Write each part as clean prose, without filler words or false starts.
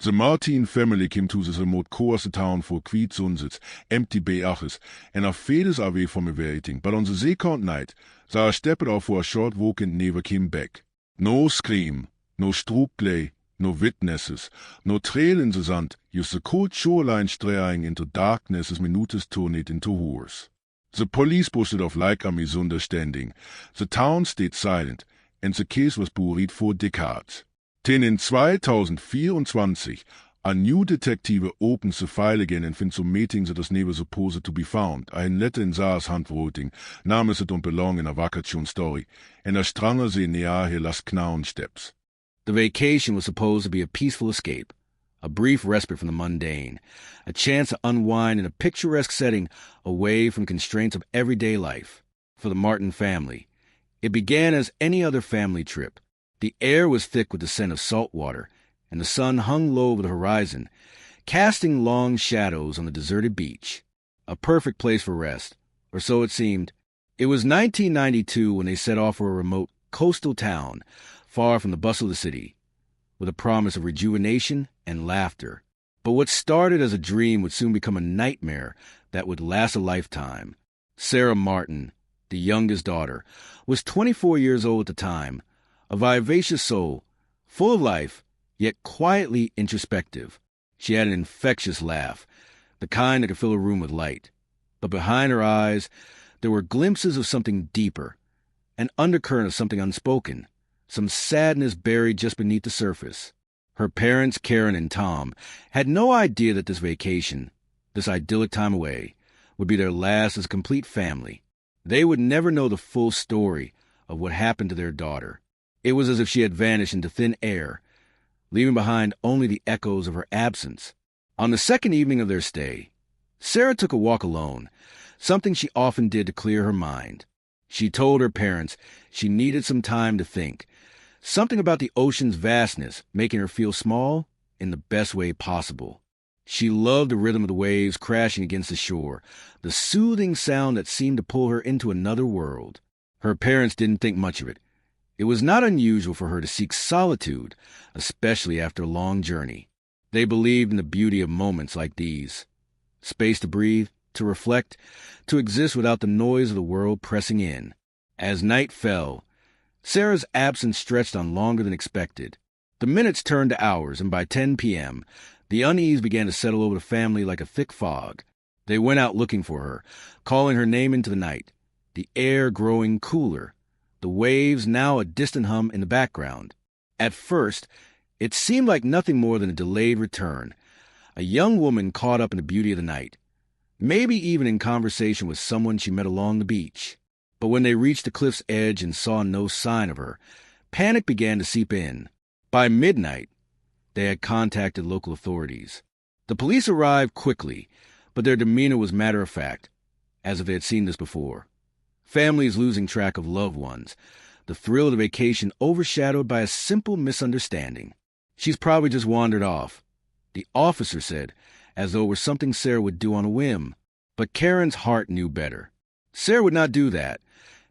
The Martin family came to this remote coastal town for Queet Sunsets, empty bay aches, and are faders away from everything, but on the second night, they stepped off for a short walk and never came back. No scream, no stroke play, no witnesses, no trail in the sand, just the cold shoreline straying into darkness as minutes turned into hours. The police busted off like a misunderstanding. The town stayed silent, and the case was buried for decades. Then in 2024, a new detective opens the file again and finds some meeting that was never supposed to be found. Ein letter in Saars handwriting, namens it don't belong in a vacation story, and a stranger se näher las knauen steps. The vacation was supposed to be a peaceful escape, a brief respite from the mundane, a chance to unwind in a picturesque setting away from constraints of everyday life. For the Martin family, it began as any other family trip. The air was thick with the scent of salt water, and the sun hung low over the horizon, casting long shadows on the deserted beach. A perfect place for rest, or so it seemed. It was 1992 when they set off for a remote coastal town, far from the bustle of the city, with a promise of rejuvenation and laughter. But what started as a dream would soon become a nightmare that would last a lifetime. Sarah Martin, the youngest daughter, was 24 years old at the time, a vivacious soul, full of life, yet quietly introspective. She had an infectious laugh, the kind that could fill a room with light. But behind her eyes, there were glimpses of something deeper, an undercurrent of something unspoken, some sadness buried just beneath the surface. Her parents, Karen and Tom, had no idea that this vacation, this idyllic time away, would be their last as a complete family. They would never know the full story of what happened to their daughter. It was as if she had vanished into thin air, leaving behind only the echoes of her absence. On the second evening of their stay, Sarah took a walk alone, something she often did to clear her mind. She told her parents she needed some time to think, something about the ocean's vastness making her feel small in the best way possible. She loved the rhythm of the waves crashing against the shore, the soothing sound that seemed to pull her into another world. Her parents didn't think much of it. It was not unusual for her to seek solitude, especially after a long journey. They believed in the beauty of moments like these. Space to breathe, to reflect, to exist without the noise of the world pressing in. As night fell, Sarah's absence stretched on longer than expected. The minutes turned to hours, and by 10 p.m., the unease began to settle over the family like a thick fog. They went out looking for her, calling her name into the night, the air growing cooler, the waves now a distant hum in the background. At first, it seemed like nothing more than a delayed return, a young woman caught up in the beauty of the night, maybe even in conversation with someone she met along the beach. But when they reached the cliff's edge and saw no sign of her, panic began to seep in. By midnight, they had contacted local authorities. The police arrived quickly, but their demeanor was matter-of-fact, as if they had seen this before. Families losing track of loved ones, the thrill of the vacation overshadowed by a simple misunderstanding. She's probably just wandered off, the officer said, as though it were something Sarah would do on a whim. But Karen's heart knew better. Sarah would not do that,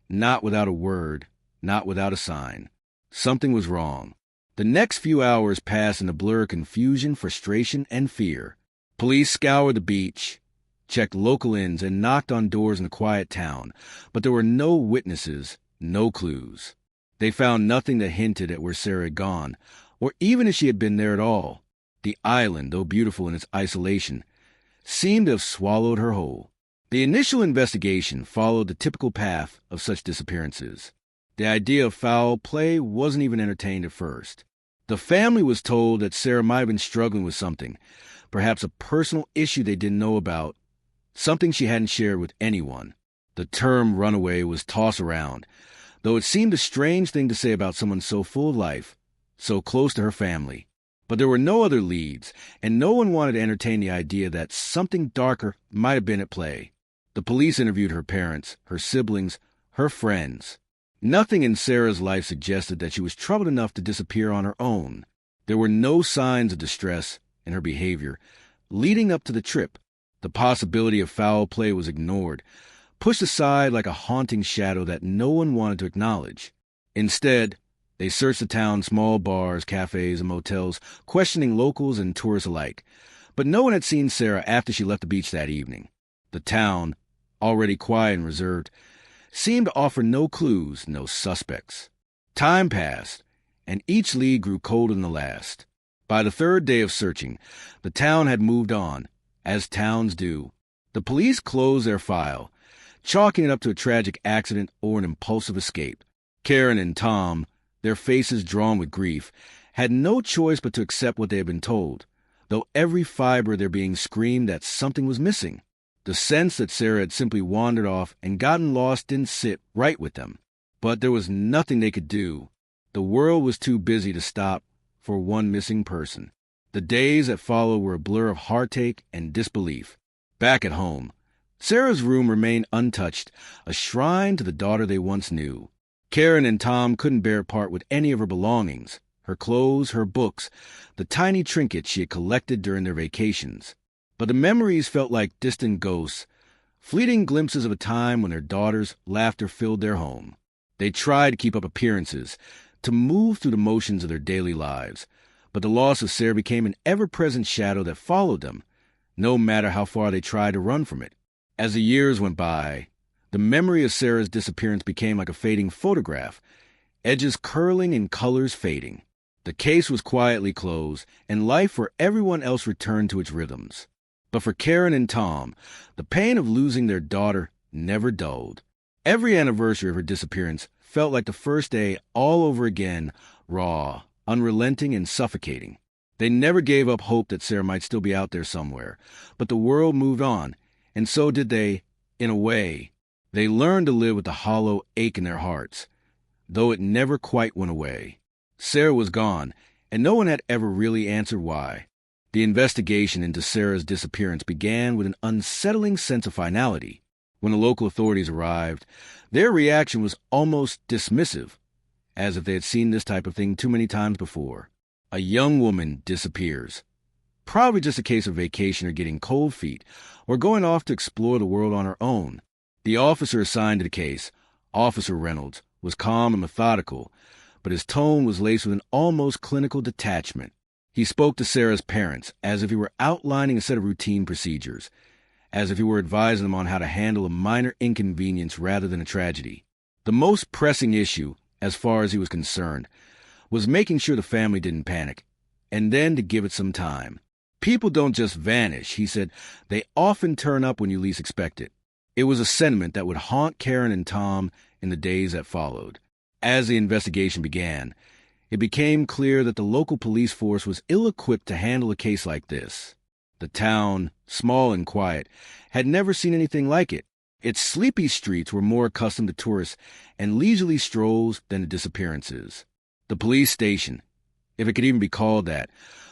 not without a word, not without a sign. Something was wrong. The next few hours passed in a blur of confusion, frustration, and fear. Police scoured the beach, checked local inns, and knocked on doors in the quiet town, but there were no witnesses, no clues. They found nothing that hinted at where Sarah had gone, or even if she had been there at all. The island, though beautiful in its isolation, seemed to have swallowed her whole. The initial investigation followed the typical path of such disappearances. The idea of foul play wasn't even entertained at first. The family was told that Sarah might have been struggling with something, perhaps a personal issue they didn't know about, something she hadn't shared with anyone. The term runaway was tossed around, though it seemed a strange thing to say about someone so full of life, so close to her family. But there were no other leads, and no one wanted to entertain the idea that something darker might have been at play. The police interviewed her parents, her siblings, her friends. Nothing in Sarah's life suggested that she was troubled enough to disappear on her own. There were no signs of distress in her behavior. Leading up to the trip, the possibility of foul play was ignored, pushed aside like a haunting shadow that no one wanted to acknowledge. Instead, They searched the town's small bars, cafes, and motels, questioning locals and tourists alike. But no one had seen Sarah after she left the beach that evening. The town, already quiet and reserved, seemed to offer no clues, no suspects. Time passed, and each lead grew colder than the last. By the third day of searching, the town had moved on, as towns do. The police closed their file, chalking it up to a tragic accident or an impulsive escape. Karen and Tom, their faces drawn with grief, had no choice but to accept what they had been told, though every fiber of their being screamed that something was missing. The sense that Sarah had simply wandered off and gotten lost didn't sit right with them. But there was nothing they could do. The world was too busy to stop for one missing person. The days that followed were a blur of heartache and disbelief. Back at home, Sarah's room remained untouched, a shrine to the daughter they once knew. Karen and Tom couldn't bear part with any of her belongings, her clothes, her books, the tiny trinkets she had collected during their vacations. But the memories felt like distant ghosts, fleeting glimpses of a time when their daughter's laughter filled their home. They tried to keep up appearances, to move through the motions of their daily lives, but the loss of Sarah became an ever-present shadow that followed them, no matter how far they tried to run from it. As the years went by, the memory of Sarah's disappearance became like a fading photograph, edges curling and colors fading. The case was quietly closed, and life for everyone else returned to its rhythms. But for Karen and Tom, the pain of losing their daughter never dulled. Every anniversary of her disappearance felt like the first day all over again, raw, unrelenting, and suffocating. They never gave up hope that Sarah might still be out there somewhere, but the world moved on, and so did they, in a way. They learned to live with the hollow ache in their hearts, though it never quite went away. Sarah was gone, and no one had ever really answered why. The investigation into Sarah's disappearance began with an unsettling sense of finality. When the local authorities arrived, their reaction was almost dismissive, as if they had seen this type of thing too many times before. A young woman disappears. Probably just a case of vacation or getting cold feet, or going off to explore the world on her own. The officer assigned to the case, Officer Reynolds, was calm and methodical, but his tone was laced with an almost clinical detachment. He spoke to Sarah's parents as if he were outlining a set of routine procedures, as if he were advising them on how to handle a minor inconvenience rather than a tragedy. The most pressing issue, as far as he was concerned, was making sure the family didn't panic, and then to give it some time. People don't just vanish, he said. They often turn up when you least expect it. It was a sentiment that would haunt Karen and Tom in the days that followed. As the investigation began, it became clear that the local police force was ill-equipped to handle a case like this. The town, small and quiet, had never seen anything like it. Its sleepy streets were more accustomed to tourists and leisurely strolls than to disappearances. The police station, if it could even be called that,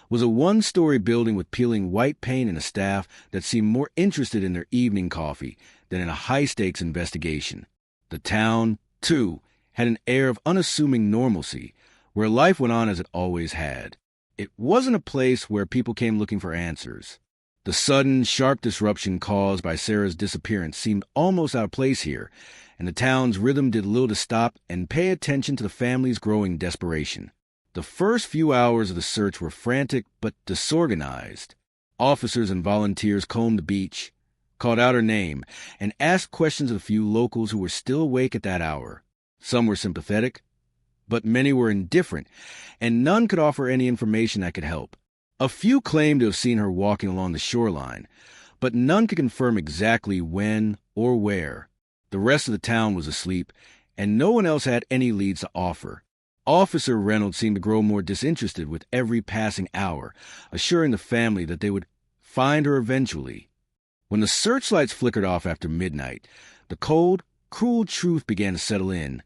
was a one-story building with peeling white paint and a staff that seemed more interested in their evening coffee than in a high-stakes investigation. The town, too, had an air of unassuming normalcy, where life went on as it always had. It wasn't a place where people came looking for answers. The sudden, sharp disruption caused by Sarah's disappearance seemed almost out of place here, and the town's rhythm did little to stop and pay attention to the family's growing desperation. The first few hours of the search were frantic but disorganized. Officers and volunteers combed the beach, called out her name, and asked questions of the few locals who were still awake at that hour. Some were sympathetic, but many were indifferent, and none could offer any information that could help. A few claimed to have seen her walking along the shoreline, but none could confirm exactly when or where. The rest of the town was asleep, and no one else had any leads to offer. Officer Reynolds seemed to grow more disinterested with every passing hour, assuring the family that they would find her eventually. When the searchlights flickered off after midnight, the cold, cruel truth began to settle in.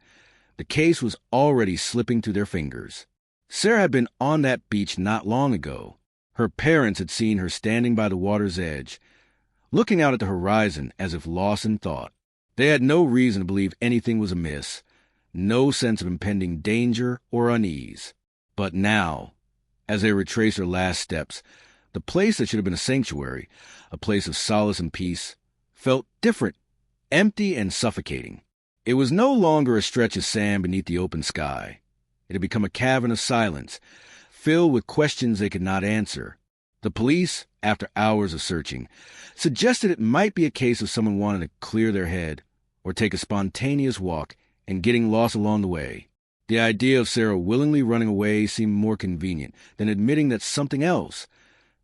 The case was already slipping through their fingers. Sarah had been on that beach not long ago. Her parents had seen her standing by the water's edge, looking out at the horizon as if lost in thought. They had no reason to believe anything was amiss, no sense of impending danger or unease. But now, as they retraced their last steps, the place that should have been a sanctuary, a place of solace and peace, felt different, empty and suffocating. It was no longer a stretch of sand beneath the open sky. It had become a cavern of silence, filled with questions they could not answer. The police, after hours of searching, suggested it might be a case of someone wanting to clear their head or take a spontaneous walk and getting lost along the way. The idea of Sarah willingly running away seemed more convenient than admitting that something else,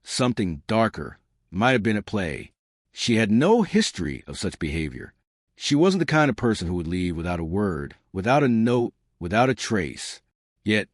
something darker, might have been at play. She had no history of such behavior. She wasn't the kind of person who would leave without a word, without a note, without a trace. Yet,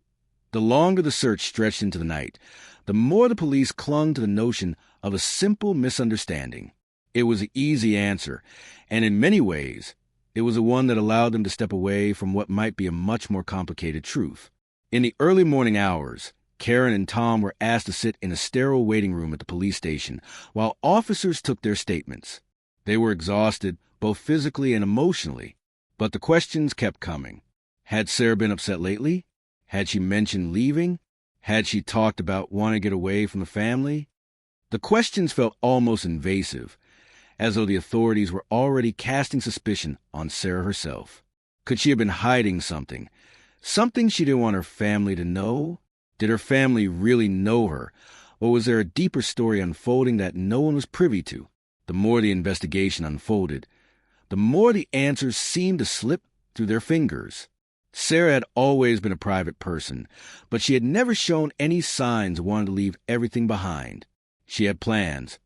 the longer the search stretched into the night, the more the police clung to the notion of a simple misunderstanding. It was an easy answer, and in many ways, it was the one that allowed them to step away from what might be a much more complicated truth. In the early morning hours, Karen and Tom were asked to sit in a sterile waiting room at the police station while officers took their statements. They were exhausted, both physically and emotionally, but the questions kept coming. Had Sarah been upset lately? Had she mentioned leaving? Had she talked about wanting to get away from the family? The questions felt almost invasive, as though the authorities were already casting suspicion on Sarah herself. Could she have been hiding something? Something she didn't want her family to know? Did her family really know her? Or was there a deeper story unfolding that no one was privy to? The more the investigation unfolded, the more the answers seemed to slip through their fingers. Sarah had always been a private person, but she had never shown any signs of wanting to leave everything behind. She had plans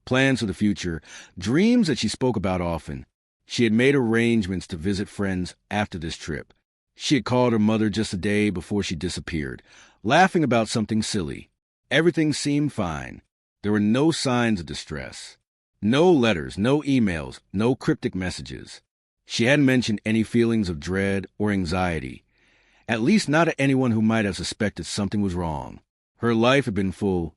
for the future, dreams that she spoke about often. She had made arrangements to visit friends after this trip. She had called her mother just a day before she disappeared, laughing about something silly. Everything seemed fine. There were no signs of distress. No letters, no emails, no cryptic messages. She hadn't mentioned any feelings of dread or anxiety, at least not to anyone who might have suspected something was wrong. Her life had been full,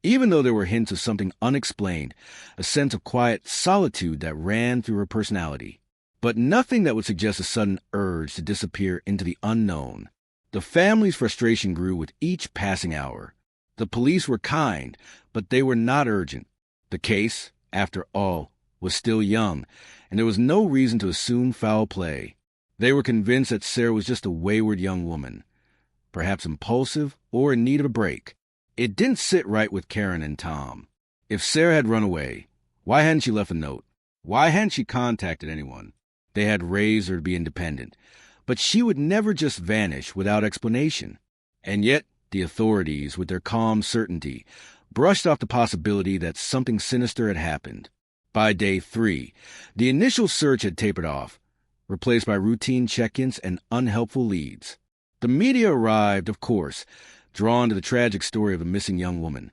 even though there were hints of something unexplained, a sense of quiet solitude that ran through her personality, but nothing that would suggest a sudden urge to disappear into the unknown. The family's frustration grew with each passing hour. The police were kind, but they were not urgent. The case, after all, was still young, and there was no reason to assume foul play. They were convinced that Sarah was just a wayward young woman, perhaps impulsive or in need of a break. It didn't sit right with Karen and Tom. If Sarah had run away, why hadn't she left a note? Why hadn't she contacted anyone? They had raised her to be independent, but she would never just vanish without explanation. And yet, the authorities, with their calm certainty, brushed off the possibility that something sinister had happened. By day 3, the initial search had tapered off, replaced by routine check-ins and unhelpful leads. The media arrived, of course, drawn to the tragic story of a missing young woman,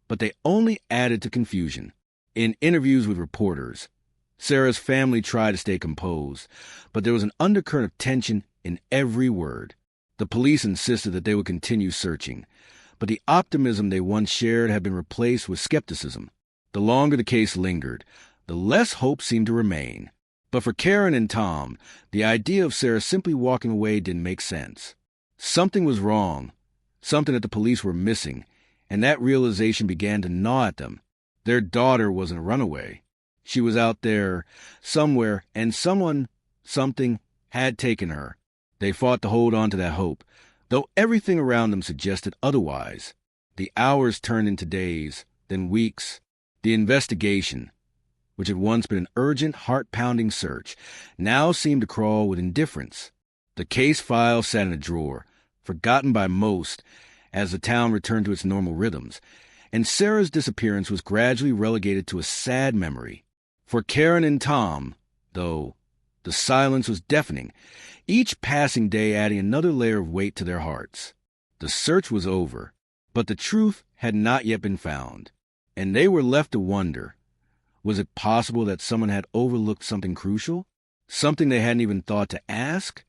but they only added to confusion. In interviews with reporters, Sarah's family tried to stay composed, but there was an undercurrent of tension in every word. The police insisted that they would continue searching, but the optimism they once shared had been replaced with skepticism. The longer the case lingered, the less hope seemed to remain. But for Karen and Tom, the idea of Sarah simply walking away didn't make sense. Something was wrong, something that the police were missing, and that realization began to gnaw at them. Their daughter wasn't a runaway. She was out there, somewhere, and something had taken her. They fought to hold on to that hope, though everything around them suggested otherwise. The hours turned into days, then weeks. The investigation, which had once been an urgent, heart-pounding search, now seemed to crawl with indifference. The case file sat in a drawer, forgotten by most, as the town returned to its normal rhythms, and Sarah's disappearance was gradually relegated to a sad memory. For Karen and Tom, though, the silence was deafening, each passing day adding another layer of weight to their hearts. The search was over, but the truth had not yet been found, and they were left to wonder, was it possible that someone had overlooked something crucial? Something they hadn't even thought to ask?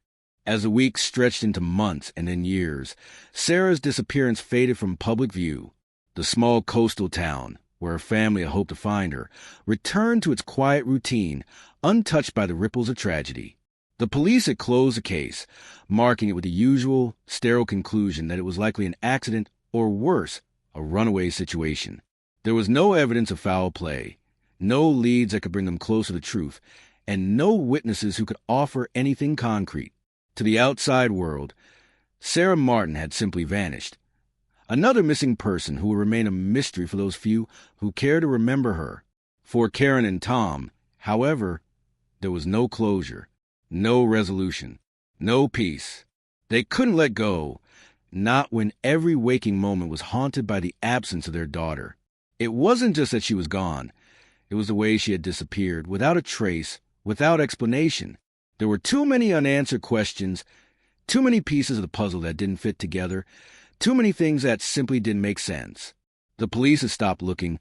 As the weeks stretched into months and then years, Sarah's disappearance faded from public view. The small coastal town, where her family had hoped to find her, returned to its quiet routine, untouched by the ripples of tragedy. The police had closed the case, marking it with the usual, sterile conclusion that it was likely an accident or worse, a runaway situation. There was no evidence of foul play, no leads that could bring them closer to truth, and no witnesses who could offer anything concrete. To the outside world, Sarah Martin had simply vanished. Another missing person who would remain a mystery for those few who care to remember her. For Karen and Tom, however, there was no closure, no resolution, no peace. They couldn't let go, not when every waking moment was haunted by the absence of their daughter. It wasn't just that she was gone. It was the way she had disappeared, without a trace, without explanation. There were too many unanswered questions, too many pieces of the puzzle that didn't fit together, too many things that simply didn't make sense. The police had stopped looking,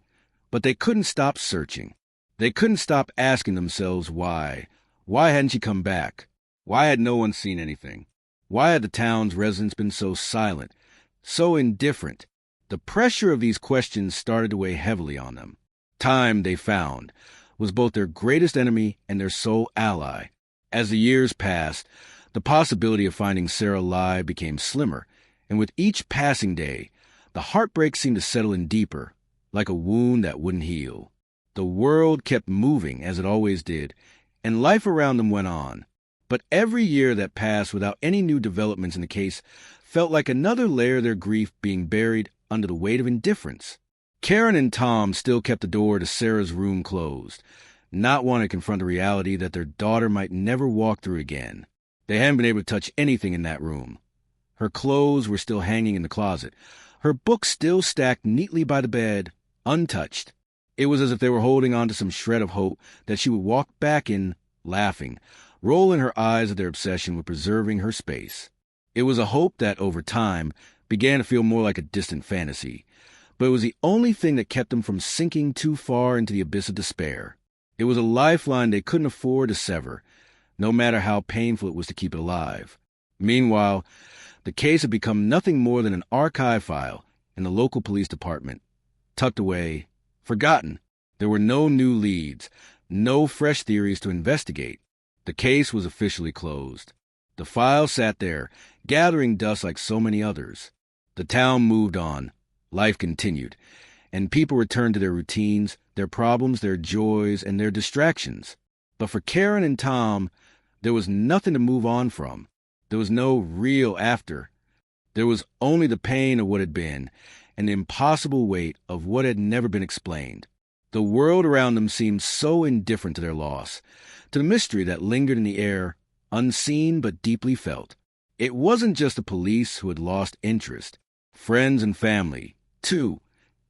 but they couldn't stop searching. They couldn't stop asking themselves why. Why hadn't she come back? Why had no one seen anything? Why had the town's residents been so silent, so indifferent? The pressure of these questions started to weigh heavily on them. Time, they found, was both their greatest enemy and their sole ally. As the years passed, the possibility of finding Sarah alive became slimmer, and with each passing day, the heartbreak seemed to settle in deeper, like a wound that wouldn't heal. The world kept moving, as it always did, and life around them went on. But every year that passed without any new developments in the case felt like another layer of their grief being buried under the weight of indifference. Karen and Tom still kept the door to Sarah's room closed, not wanting to confront the reality that their daughter might never walk through again. They hadn't been able to touch anything in that room. Her clothes were still hanging in the closet, her books still stacked neatly by the bed, untouched. It was as if they were holding on to some shred of hope that she would walk back in, laughing, rolling her eyes at their obsession with preserving her space. It was a hope that, over time, began to feel more like a distant fantasy, but it was the only thing that kept them from sinking too far into the abyss of despair. It was a lifeline they couldn't afford to sever, no matter how painful it was to keep it alive. Meanwhile, the case had become nothing more than an archive file in the local police department, tucked away, forgotten. There were no new leads, no fresh theories to investigate. The case was officially closed. The file sat there, gathering dust like so many others. The town moved on. Life continued, and people returned to their routines, their problems, their joys, and their distractions. But for Karen and Tom, there was nothing to move on from. There was no real after. There was only the pain of what had been, and the impossible weight of what had never been explained. The world around them seemed so indifferent to their loss, to the mystery that lingered in the air, unseen but deeply felt. It wasn't just the police who had lost interest. Friends and family, too,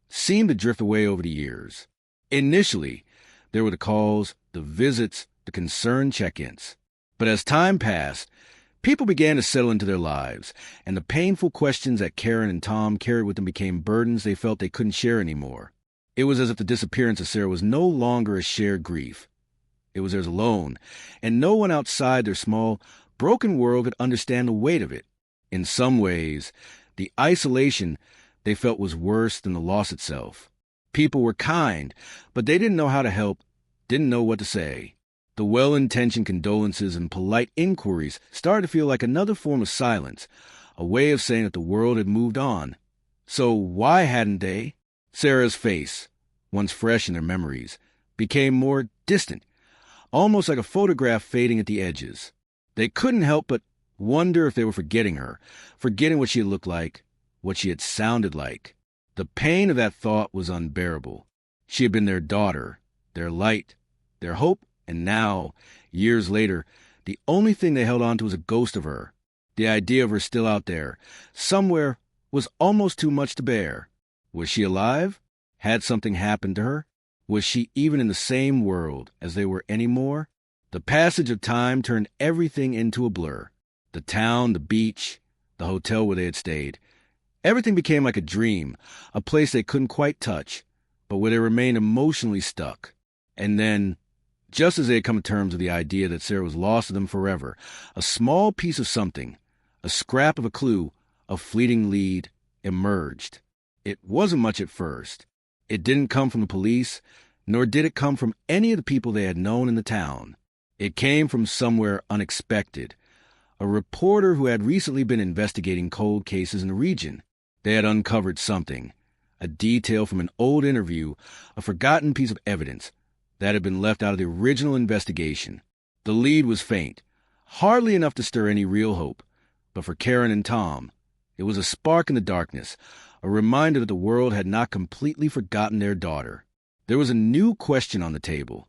seemed to drift away over the years. Initially, there were the calls, the visits, the concerned check-ins. But as time passed, people began to settle into their lives, and the painful questions that Karen and Tom carried with them became burdens they felt they couldn't share anymore. It was as if the disappearance of Sarah was no longer a shared grief. It was theirs alone, and no one outside their small, broken world could understand the weight of it. In some ways, the isolation they felt was worse than the loss itself. People were kind, but they didn't know how to help, didn't know what to say. The well-intentioned condolences and polite inquiries started to feel like another form of silence, a way of saying that the world had moved on. So why hadn't they? Sarah's face, once fresh in their memories, became more distant, almost like a photograph fading at the edges. They couldn't help but wonder if they were forgetting her, forgetting what she had looked like, what she had sounded like. The pain of that thought was unbearable. She had been their daughter, their light, their hope, and now, years later, the only thing they held on to was a ghost of her. The idea of her still out there, somewhere, was almost too much to bear. Was she alive? Had something happened to her? Was she even in the same world as they were anymore? The passage of time turned everything into a blur. The town, the beach, the hotel where they had stayed. Everything became like a dream, a place they couldn't quite touch, but where they remained emotionally stuck. And then, just as they had come to terms with the idea that Sarah was lost to them forever, a small piece of something, a scrap of a clue, a fleeting lead, emerged. It wasn't much at first. It didn't come from the police, nor did it come from any of the people they had known in the town. It came from somewhere unexpected. A reporter who had recently been investigating cold cases in the region. They had uncovered something, a detail from an old interview, a forgotten piece of evidence that had been left out of the original investigation. The lead was faint, hardly enough to stir any real hope, But for Karen and Tom, it was a spark in the darkness, a reminder that the world had not completely forgotten their daughter. There was a new question on the table.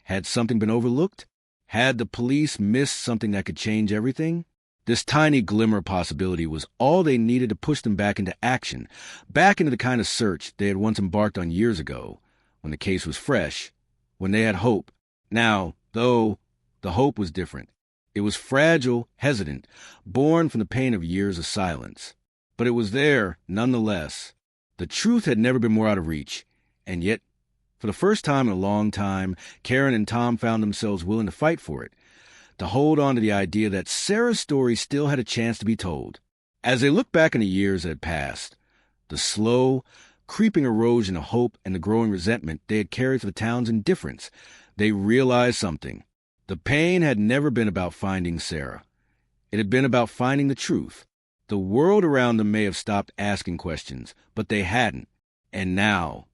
Had something been overlooked? Had the police missed something that could change everything? This tiny glimmer of possibility was all they needed to push them back into action, back into the kind of search they had once embarked on years ago, when the case was fresh, when they had hope. Now, though, the hope was different. It was fragile, hesitant, born from the pain of years of silence. But it was there, nonetheless. The truth had never been more out of reach, and yet, for the first time in a long time, Karen and Tom found themselves willing to fight for it, to hold on to the idea that Sarah's story still had a chance to be told. As they looked back on the years that had passed, the slow, creeping erosion of hope and the growing resentment they had carried for the town's indifference, they realized something. The pain had never been about finding Sarah. It had been about finding the truth. The world around them may have stopped asking questions, but they hadn't. And now,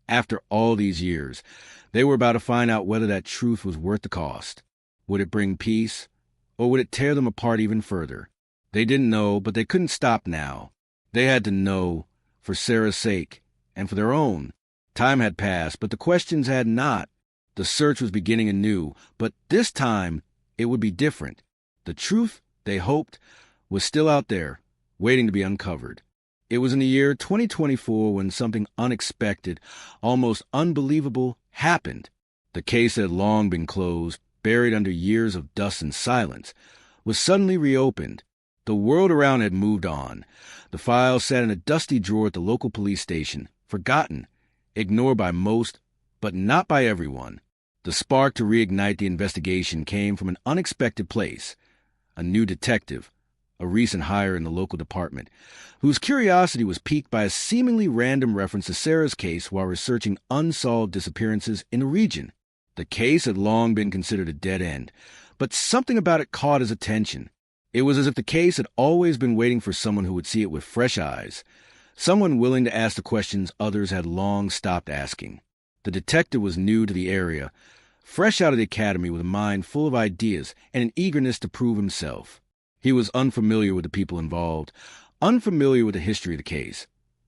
after all these years, they were about to find out whether that truth was worth the cost. Would it bring peace, or would it tear them apart even further? They didn't know, but they couldn't stop now. They had to know, for Sarah's sake, and for their own. Time had passed, but the questions had not. The search was beginning anew, but this time it would be different. The truth, they hoped, was still out there, waiting to be uncovered. It was in the year 2024 when something unexpected, almost unbelievable, happened. The case that had long been closed, buried under years of dust and silence, was suddenly reopened. The world around had moved on. The file sat in a dusty drawer at the local police station, forgotten, ignored by most, but not by everyone. The spark to reignite the investigation came from an unexpected place. A new detective, a recent hire in the local department, whose curiosity was piqued by a seemingly random reference to Sarah's case while researching unsolved disappearances in the region. The case had long been considered a dead end, but something about it caught his attention. It was as if the case had always been waiting for someone who would see it with fresh eyes, someone willing to ask the questions others had long stopped asking. The detective was new to the area, fresh out of the academy with a mind full of ideas and an eagerness to prove himself. He was unfamiliar with the people involved, unfamiliar with the history of the case,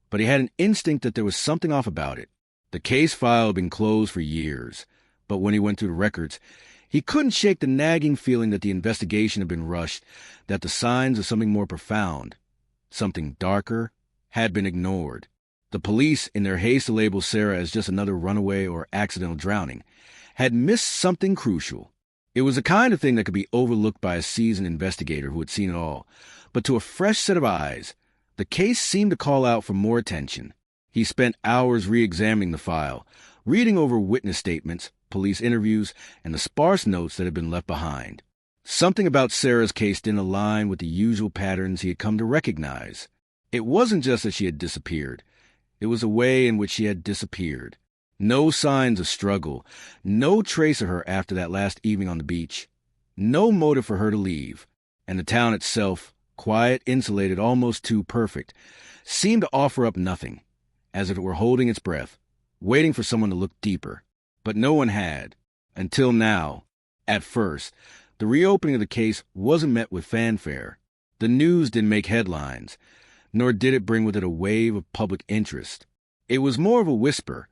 but he had an instinct that there was something off about it. The case file had been closed for years, but when he went through the records, he couldn't shake the nagging feeling that the investigation had been rushed, that the signs of something more profound, something darker, had been ignored. The police, in their haste to label Sarah as just another runaway or accidental drowning, had missed something crucial. It was the kind of thing that could be overlooked by a seasoned investigator who had seen it all, but to a fresh set of eyes, the case seemed to call out for more attention. He spent hours re-examining the file, reading over witness statements, police interviews, and the sparse notes that had been left behind. Something about Sarah's case didn't align with the usual patterns he had come to recognize. It wasn't just that she had disappeared. It was the way in which she had disappeared. No signs of struggle, no trace of her after that last evening on the beach, no motive for her to leave, and the town itself, quiet, insulated, almost too perfect, seemed to offer up nothing, as if it were holding its breath, waiting for someone to look deeper. But no one had, until now. At first, the reopening of the case wasn't met with fanfare. The news didn't make headlines, nor did it bring with it a wave of public interest. It was more of a whisper,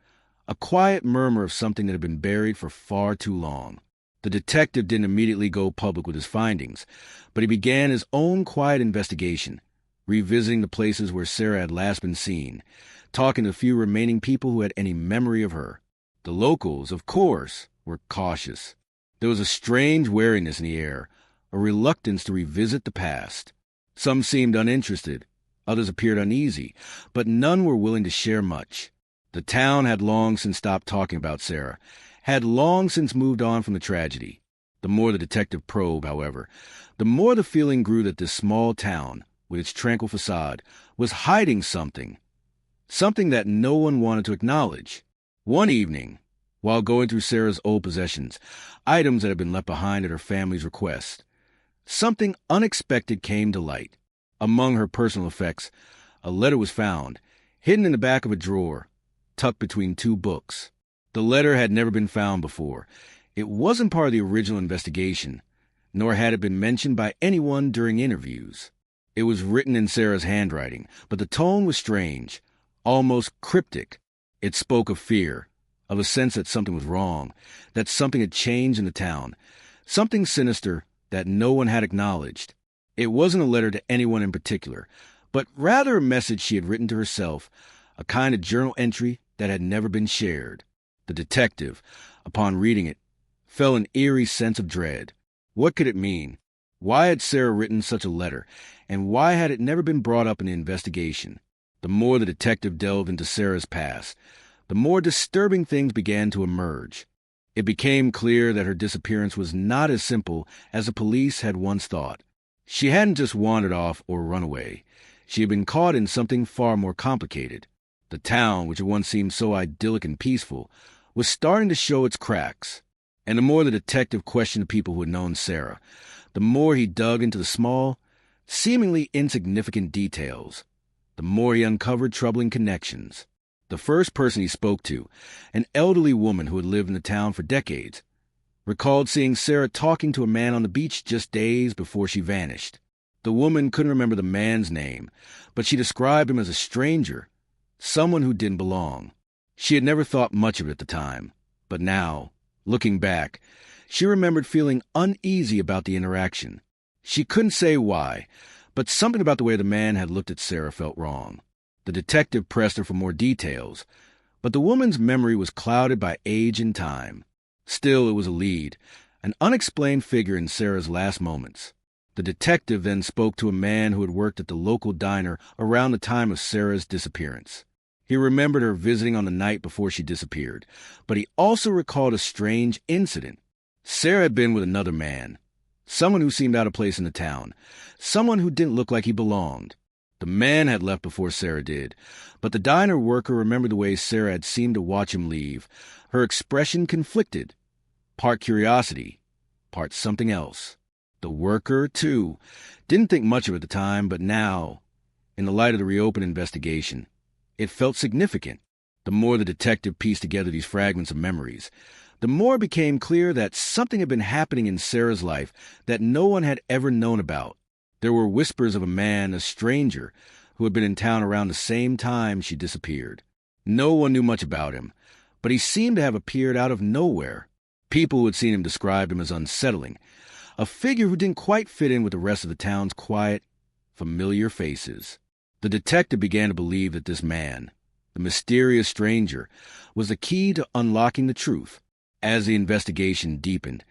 a quiet murmur of something that had been buried for far too long. The detective didn't immediately go public with his findings, but he began his own quiet investigation, revisiting the places where Sarah had last been seen, talking to the few remaining people who had any memory of her. The locals, of course, were cautious. There was a strange wariness in the air, a reluctance to revisit the past. Some seemed uninterested, others appeared uneasy, but none were willing to share much. The town had long since stopped talking about Sarah, had long since moved on from the tragedy. The more the detective probed, however, the more the feeling grew that this small town, with its tranquil facade, was hiding something that no one wanted to acknowledge. One evening, while going through Sarah's old possessions, items that had been left behind at her family's request, something unexpected came to light. Among her personal effects, a letter was found, hidden in the back of a drawer, tucked between two books. The letter had never been found before. It wasn't part of the original investigation, nor had it been mentioned by anyone during interviews. It was written in Sarah's handwriting, but the tone was strange, almost cryptic. It spoke of fear, of a sense that something was wrong, that something had changed in the town, something sinister that no one had acknowledged. It wasn't a letter to anyone in particular, but rather a message she had written to herself, a kind of journal entry that had never been shared. The detective, upon reading it, felt an eerie sense of dread. What could it mean? Why had Sarah written such a letter, and why had it never been brought up in the investigation? The more the detective delved into Sarah's past, the more disturbing things began to emerge. It became clear that her disappearance was not as simple as the police had once thought. She hadn't just wandered off or run away. She had been caught in something far more complicated. The town, which had once seemed so idyllic and peaceful, was starting to show its cracks. And the more the detective questioned the people who had known Sarah, the more he dug into the small, seemingly insignificant details, the more he uncovered troubling connections. The first person he spoke to, an elderly woman who had lived in the town for decades, recalled seeing Sarah talking to a man on the beach just days before she vanished. The woman couldn't remember the man's name, but she described him as a stranger, someone who didn't belong. She had never thought much of it at the time, but now, looking back, she remembered feeling uneasy about the interaction. She couldn't say why, but something about the way the man had looked at Sarah felt wrong. The detective pressed her for more details, but the woman's memory was clouded by age and time. Still, it was a lead, an unexplained figure in Sarah's last moments. The detective then spoke to a man who had worked at the local diner around the time of Sarah's disappearance. He remembered her visiting on the night before she disappeared, but he also recalled a strange incident. Sarah had been with another man, someone who seemed out of place in the town, someone who didn't look like he belonged. The man had left before Sarah did, but the diner worker remembered the way Sarah had seemed to watch him leave. Her expression conflicted, part curiosity, part something else. The worker, too, didn't think much of it at the time, but now, in the light of the reopened investigation, it felt significant. The more the detective pieced together these fragments of memories, the more it became clear that something had been happening in Sarah's life that no one had ever known about. There were whispers of a man, a stranger, who had been in town around the same time she disappeared. No one knew much about him, but he seemed to have appeared out of nowhere. People who had seen him described him as unsettling, a figure who didn't quite fit in with the rest of the town's quiet, familiar faces. The detective began to believe that this man, the mysterious stranger, was the key to unlocking the truth. As the investigation deepened,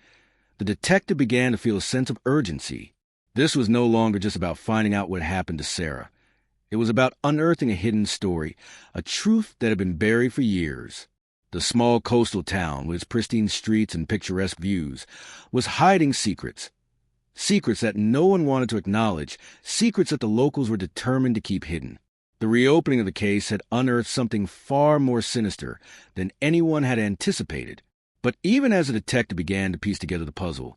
the detective began to feel a sense of urgency. This was no longer just about finding out what happened to Sarah. It was about unearthing a hidden story, a truth that had been buried for years. The small coastal town, with its pristine streets and picturesque views, was hiding secrets. Secrets that no one wanted to acknowledge, secrets that the locals were determined to keep hidden. The reopening of the case had unearthed something far more sinister than anyone had anticipated. But even as the detective began to piece together the puzzle,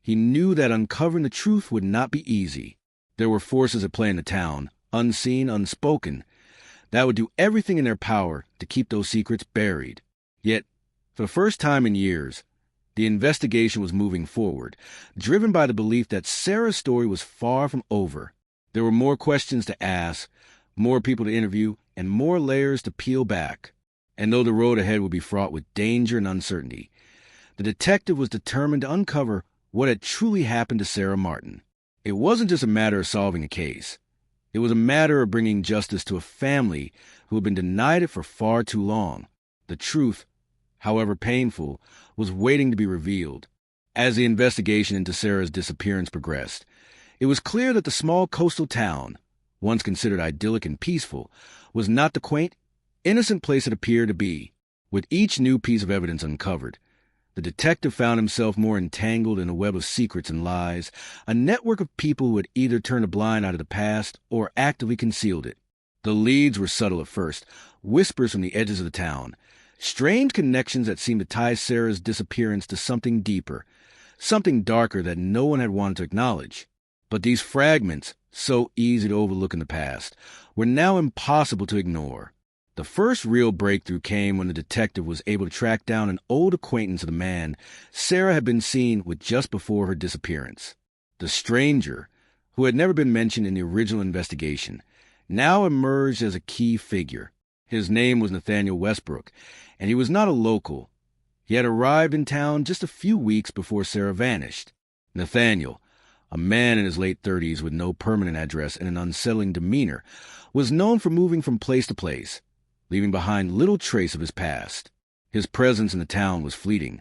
he knew that uncovering the truth would not be easy. There were forces at play in the town, unseen, unspoken, that would do everything in their power to keep those secrets buried. Yet, for the first time in years, the investigation was moving forward, driven by the belief that Sarah's story was far from over. There were more questions to ask, more people to interview, and more layers to peel back. And though the road ahead would be fraught with danger and uncertainty, the detective was determined to uncover what had truly happened to Sarah Martin. It wasn't just a matter of solving a case. It was a matter of bringing justice to a family who had been denied it for far too long. The truth, however painful, was waiting to be revealed. As the investigation into Sarah's disappearance progressed, it was clear that the small coastal town, once considered idyllic and peaceful, was not the quaint, innocent place it appeared to be. With each new piece of evidence uncovered, the detective found himself more entangled in a web of secrets and lies, a network of people who had either turned a blind eye to the past or actively concealed it. The leads were subtle at first, whispers from the edges of the town, strange connections that seemed to tie Sarah's disappearance to something deeper, something darker that no one had wanted to acknowledge. But these fragments, so easy to overlook in the past, were now impossible to ignore. The first real breakthrough came when the detective was able to track down an old acquaintance of the man Sarah had been seen with just before her disappearance. The stranger, who had never been mentioned in the original investigation, now emerged as a key figure. His name was Nathaniel Westbrook, and he was not a local. He had arrived in town just a few weeks before Sarah vanished. Nathaniel, a man in his late 30s with no permanent address and an unsettling demeanor, was known for moving from place to place, leaving behind little trace of his past. His presence in the town was fleeting,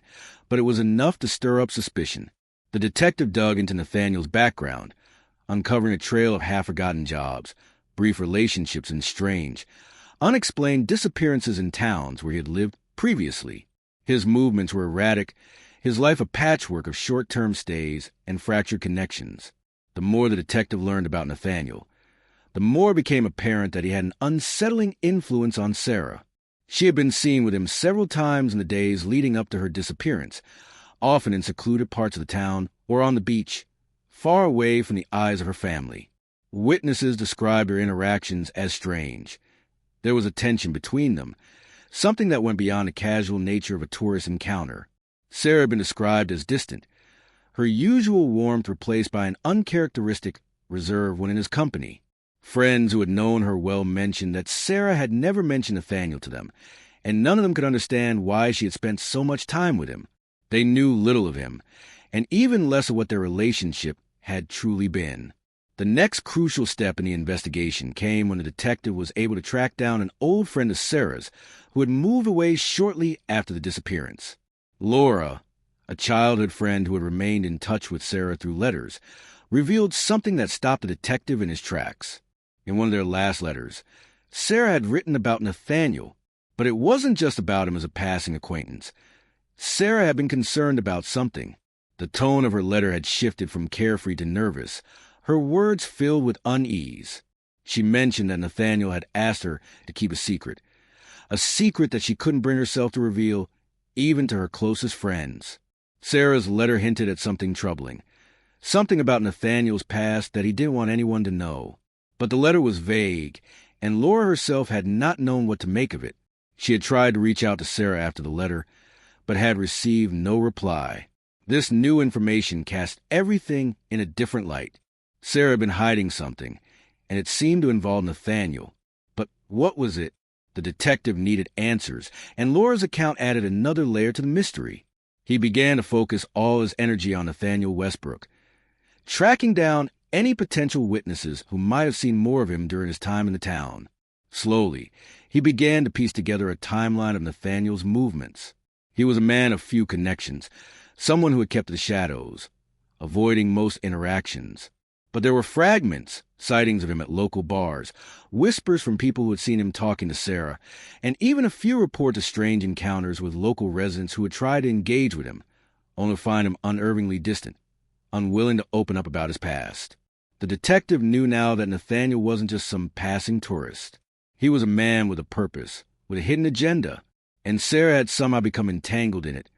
but it was enough to stir up suspicion. The detective dug into Nathaniel's background, uncovering a trail of half-forgotten jobs, brief relationships, and strange, unexplained disappearances in towns where he had lived previously. His movements were erratic, his life a patchwork of short-term stays and fractured connections. The more the detective learned about Nathaniel, the more it became apparent that he had an unsettling influence on Sarah. She had been seen with him several times in the days leading up to her disappearance, often in secluded parts of the town or on the beach, far away from the eyes of her family. Witnesses described their interactions as strange. There was a tension between them, something that went beyond the casual nature of a tourist encounter. Sarah had been described as distant, her usual warmth replaced by an uncharacteristic reserve when in his company. Friends who had known her well mentioned that Sarah had never mentioned Nathaniel to them, and none of them could understand why she had spent so much time with him. They knew little of him, and even less of what their relationship had truly been. The next crucial step in the investigation came when the detective was able to track down an old friend of Sarah's who had moved away shortly after the disappearance. Laura, a childhood friend who had remained in touch with Sarah through letters, revealed something that stopped the detective in his tracks. In one of their last letters, Sarah had written about Nathaniel, but it wasn't just about him as a passing acquaintance. Sarah had been concerned about something. The tone of her letter had shifted from carefree to nervous, her words filled with unease. She mentioned that Nathaniel had asked her to keep a secret that she couldn't bring herself to reveal even to her closest friends. Sarah's letter hinted at something troubling, something about Nathaniel's past that he didn't want anyone to know. But the letter was vague, and Laura herself had not known what to make of it. She had tried to reach out to Sarah after the letter, but had received no reply. This new information cast everything in a different light. Sarah had been hiding something, and it seemed to involve Nathaniel. But what was it? The detective needed answers, and Laura's account added another layer to the mystery. He began to focus all his energy on Nathaniel Westbrook, tracking down any potential witnesses who might have seen more of him during his time in the town. Slowly, he began to piece together a timeline of Nathaniel's movements. He was a man of few connections, someone who had kept the shadows, avoiding most interactions. But there were fragments, sightings of him at local bars, whispers from people who had seen him talking to Sarah, and even a few reports of strange encounters with local residents who had tried to engage with him, only to find him unerringly distant, unwilling to open up about his past. The detective knew now that Nathaniel wasn't just some passing tourist. He was a man with a purpose, with a hidden agenda, and Sarah had somehow become entangled in it.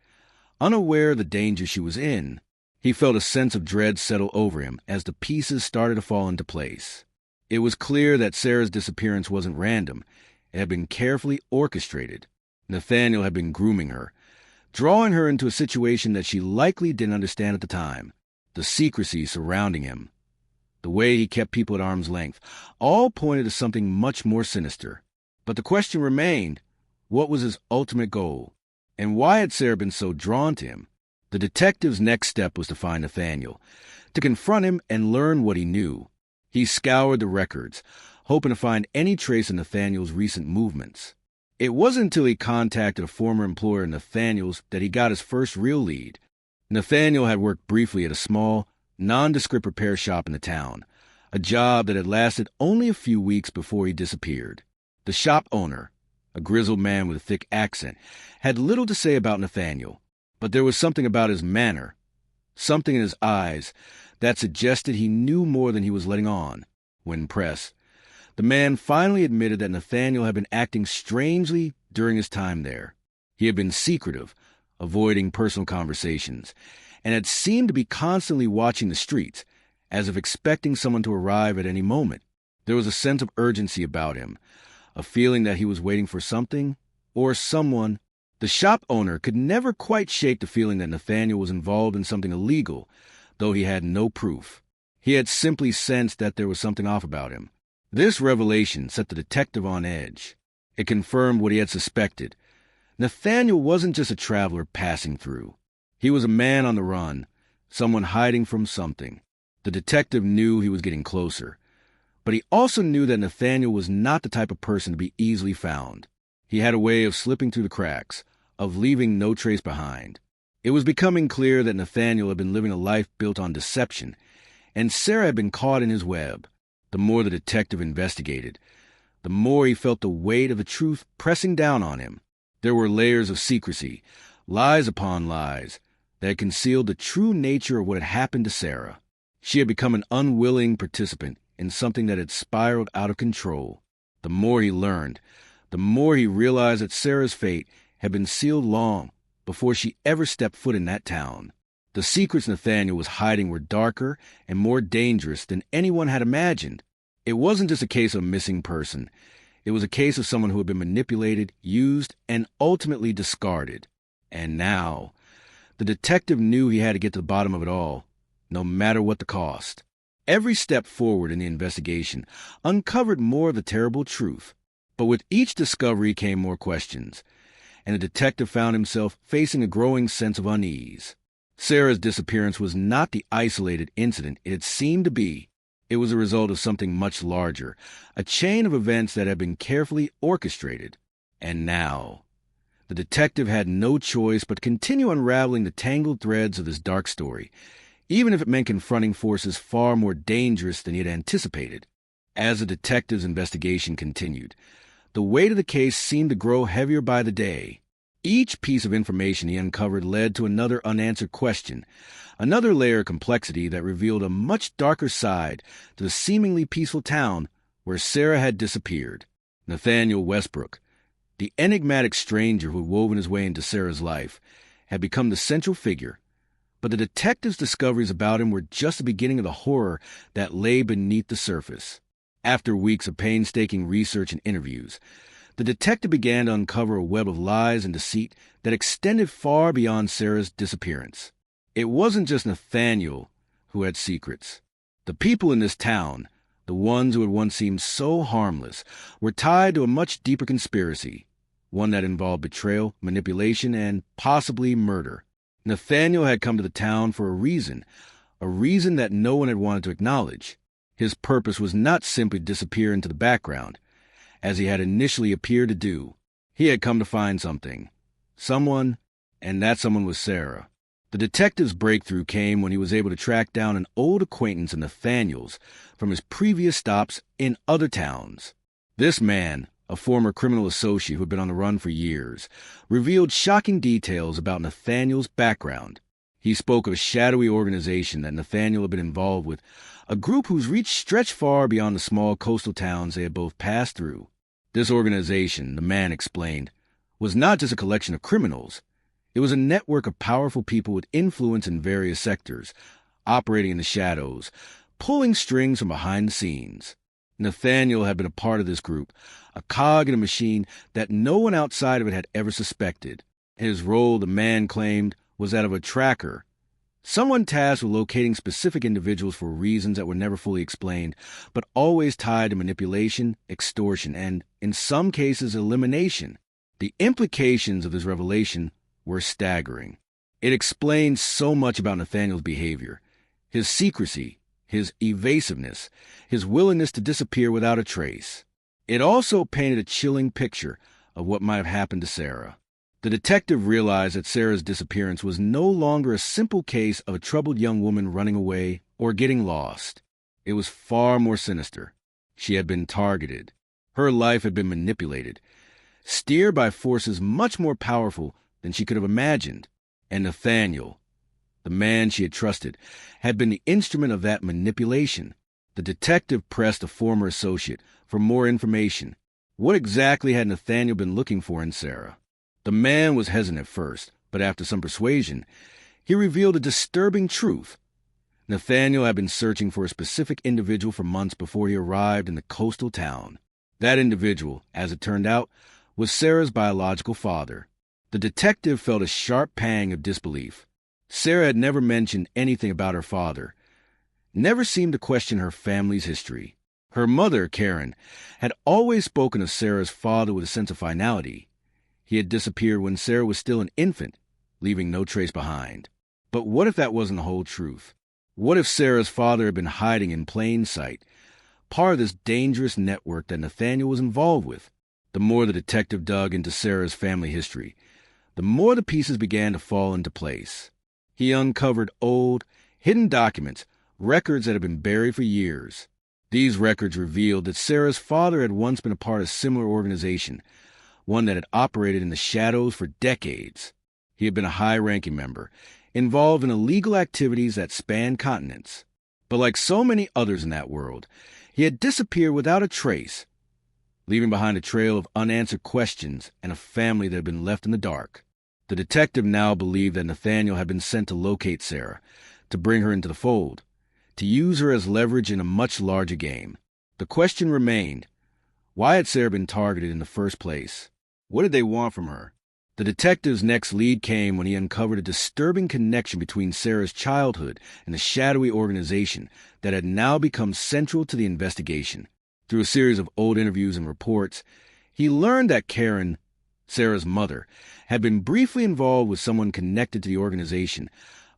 Unaware of the danger she was in, he felt a sense of dread settle over him as the pieces started to fall into place. It was clear that Sarah's disappearance wasn't random. It had been carefully orchestrated. Nathaniel had been grooming her, drawing her into a situation that she likely didn't understand at the time. The secrecy surrounding him, the way he kept people at arm's length, all pointed to something much more sinister. But the question remained, what was his ultimate goal? And why had Sarah been so drawn to him? The detective's next step was to find Nathaniel, to confront him and learn what he knew. He scoured the records, hoping to find any trace of Nathaniel's recent movements. It wasn't until he contacted a former employer of Nathaniel's that he got his first real lead. Nathaniel had worked briefly at a small, nondescript repair shop in the town, a job that had lasted only a few weeks before he disappeared. The shop owner, a grizzled man with a thick accent, had little to say about Nathaniel, but there was something about his manner, something in his eyes, that suggested he knew more than he was letting on. When pressed, the man finally admitted that Nathaniel had been acting strangely during his time there. He had been secretive, avoiding personal conversations, and had seemed to be constantly watching the streets, as if expecting someone to arrive at any moment. There was a sense of urgency about him, a feeling that he was waiting for something or someone. The shop owner could never quite shake the feeling that Nathaniel was involved in something illegal, though he had no proof. He had simply sensed that there was something off about him. This revelation set the detective on edge. It confirmed what he had suspected. Nathaniel wasn't just a traveler passing through. He was a man on the run, someone hiding from something. The detective knew he was getting closer. But he also knew that Nathaniel was not the type of person to be easily found. He had a way of slipping through the cracks, of leaving no trace behind. It was becoming clear that Nathaniel had been living a life built on deception, and Sarah had been caught in his web. The more the detective investigated, the more he felt the weight of the truth pressing down on him. There were layers of secrecy, lies upon lies, that had concealed the true nature of what had happened to Sarah. She had become an unwilling participant in something that had spiraled out of control. The more he learned, the more he realized that Sarah's fate had been sealed long before she ever stepped foot in that town. The secrets Nathaniel was hiding were darker and more dangerous than anyone had imagined. It wasn't just a case of a missing person. It was a case of someone who had been manipulated, used, and ultimately discarded. And now, the detective knew he had to get to the bottom of it all, no matter what the cost. Every step forward in the investigation uncovered more of the terrible truth. But with each discovery came more questions, and the detective found himself facing a growing sense of unease. Sarah's disappearance was not the isolated incident it had seemed to be. It was a result of something much larger, a chain of events that had been carefully orchestrated. And now, the detective had no choice but to continue unraveling the tangled threads of this dark story, even if it meant confronting forces far more dangerous than he had anticipated. As the detective's investigation continued, the weight of the case seemed to grow heavier by the day. Each piece of information he uncovered led to another unanswered question, another layer of complexity that revealed a much darker side to the seemingly peaceful town where Sarah had disappeared. Nathaniel Westbrook, the enigmatic stranger who had woven his way into Sarah's life, had become the central figure. But the detective's discoveries about him were just the beginning of the horror that lay beneath the surface. After weeks of painstaking research and interviews, the detective began to uncover a web of lies and deceit that extended far beyond Sarah's disappearance. It wasn't just Nathaniel who had secrets. The people in this town, the ones who had once seemed so harmless, were tied to a much deeper conspiracy, one that involved betrayal, manipulation, and possibly murder. Nathaniel had come to the town for a reason that no one had wanted to acknowledge. His purpose was not simply to disappear into the background, as he had initially appeared to do. He had come to find something. Someone, and that someone was Sarah. The detective's breakthrough came when he was able to track down an old acquaintance of Nathaniel's from his previous stops in other towns. This man, a former criminal associate who had been on the run for years, revealed shocking details about Nathaniel's background. He spoke of a shadowy organization that Nathaniel had been involved with, a group whose reach stretched far beyond the small coastal towns they had both passed through. This organization, the man explained, was not just a collection of criminals. It was a network of powerful people with influence in various sectors, operating in the shadows, pulling strings from behind the scenes. Nathaniel had been a part of this group, a cog in a machine that no one outside of it had ever suspected. His role, the man claimed, was that of a tracker, someone tasked with locating specific individuals for reasons that were never fully explained, but always tied to manipulation, extortion, and, in some cases, elimination. The implications of this revelation were staggering. It explained so much about Nathaniel's behavior, his secrecy, his evasiveness, his willingness to disappear without a trace. It also painted a chilling picture of what might have happened to Sarah. The detective realized that Sarah's disappearance was no longer a simple case of a troubled young woman running away or getting lost. It was far more sinister. She had been targeted. Her life had been manipulated, steered by forces much more powerful than she could have imagined. And Nathaniel, the man she had trusted, had been the instrument of that manipulation. The detective pressed a former associate for more information. What exactly had Nathaniel been looking for in Sarah? The man was hesitant at first, but after some persuasion, he revealed a disturbing truth. Nathaniel had been searching for a specific individual for months before he arrived in the coastal town. That individual, as it turned out, was Sarah's biological father. The detective felt a sharp pang of disbelief. Sarah had never mentioned anything about her father, never seemed to question her family's history. Her mother, Karen, had always spoken of Sarah's father with a sense of finality. He had disappeared when Sarah was still an infant, leaving no trace behind. But what if that wasn't the whole truth? What if Sarah's father had been hiding in plain sight, part of this dangerous network that Nathaniel was involved with? The more the detective dug into Sarah's family history, the more the pieces began to fall into place. He uncovered old, hidden documents, records that had been buried for years. These records revealed that Sarah's father had once been a part of a similar organization, one that had operated in the shadows for decades. He had been a high-ranking member, involved in illegal activities that spanned continents. But like so many others in that world, he had disappeared without a trace, leaving behind a trail of unanswered questions and a family that had been left in the dark. The detective now believed that Nathaniel had been sent to locate Sarah, to bring her into the fold, to use her as leverage in a much larger game. The question remained, why had Sarah been targeted in the first place? What did they want from her? The detective's next lead came when he uncovered a disturbing connection between Sarah's childhood and the shadowy organization that had now become central to the investigation. Through a series of old interviews and reports, he learned that Karen, Sarah's mother, had been briefly involved with someone connected to the organization,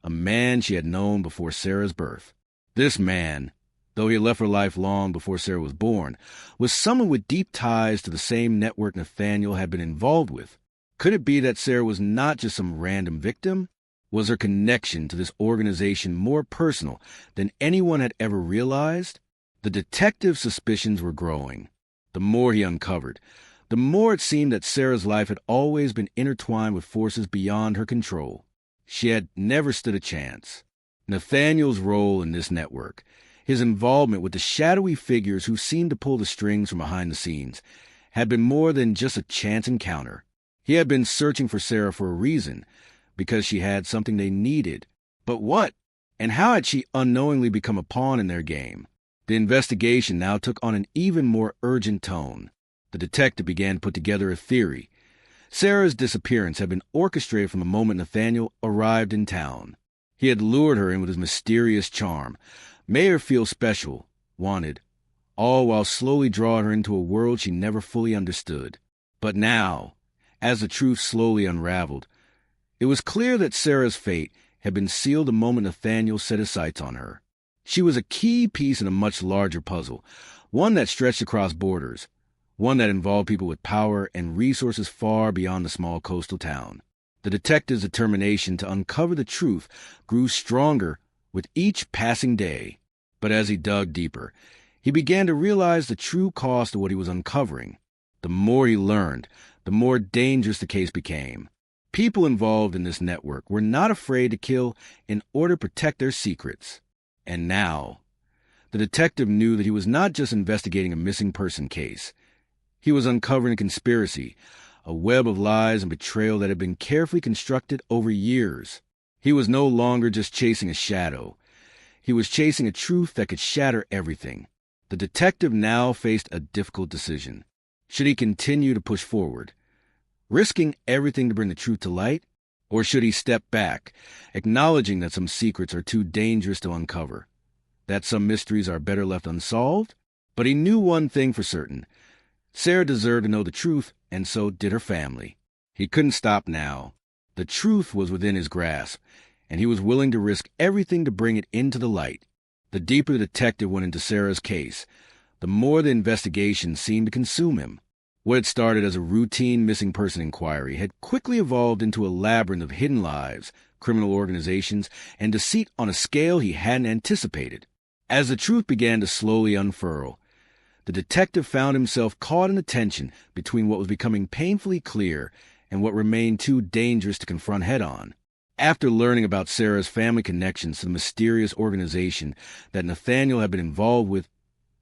a man she had known before Sarah's birth. This man, though he had left her life long before Sarah was born, was someone with deep ties to the same network Nathaniel had been involved with. Could it be that Sarah was not just some random victim? Was her connection to this organization more personal than anyone had ever realized? The detective's suspicions were growing. The more he uncovered, the more it seemed that Sarah's life had always been intertwined with forces beyond her control. She had never stood a chance. Nathaniel's role in this network, his involvement with the shadowy figures who seemed to pull the strings from behind the scenes, had been more than just a chance encounter. He had been searching for Sarah for a reason, because she had something they needed. But what? And how had she unknowingly become a pawn in their game? The investigation now took on an even more urgent tone. The detective began to put together a theory. Sarah's disappearance had been orchestrated from the moment Nathaniel arrived in town. He had lured her in with his mysterious charm, made her feel special, wanted, all while slowly drawing her into a world she never fully understood. But now, as the truth slowly unraveled, it was clear that Sarah's fate had been sealed the moment Nathaniel set his sights on her. She was a key piece in a much larger puzzle, one that stretched across borders, one that involved people with power and resources far beyond the small coastal town. The detective's determination to uncover the truth grew stronger with each passing day. But as he dug deeper, he began to realize the true cost of what he was uncovering. The more he learned, the more dangerous the case became. People involved in this network were not afraid to kill in order to protect their secrets. And now, the detective knew that he was not just investigating a missing person case. He was uncovering a conspiracy, a web of lies and betrayal that had been carefully constructed over years. He was no longer just chasing a shadow. He was chasing a truth that could shatter everything. The detective now faced a difficult decision. Should he continue to push forward, risking everything to bring the truth to light? Or should he step back, acknowledging that some secrets are too dangerous to uncover, that some mysteries are better left unsolved? But he knew one thing for certain. Sarah deserved to know the truth, and so did her family. He couldn't stop now. The truth was within his grasp, and he was willing to risk everything to bring it into the light. The deeper the detective went into Sarah's case, the more the investigation seemed to consume him. What had started as a routine missing person inquiry had quickly evolved into a labyrinth of hidden lives, criminal organizations, and deceit on a scale he hadn't anticipated. As the truth began to slowly unfurl, the detective found himself caught in the tension between what was becoming painfully clear and what remained too dangerous to confront head-on. After learning about Sarah's family connections to the mysterious organization that Nathaniel had been involved with,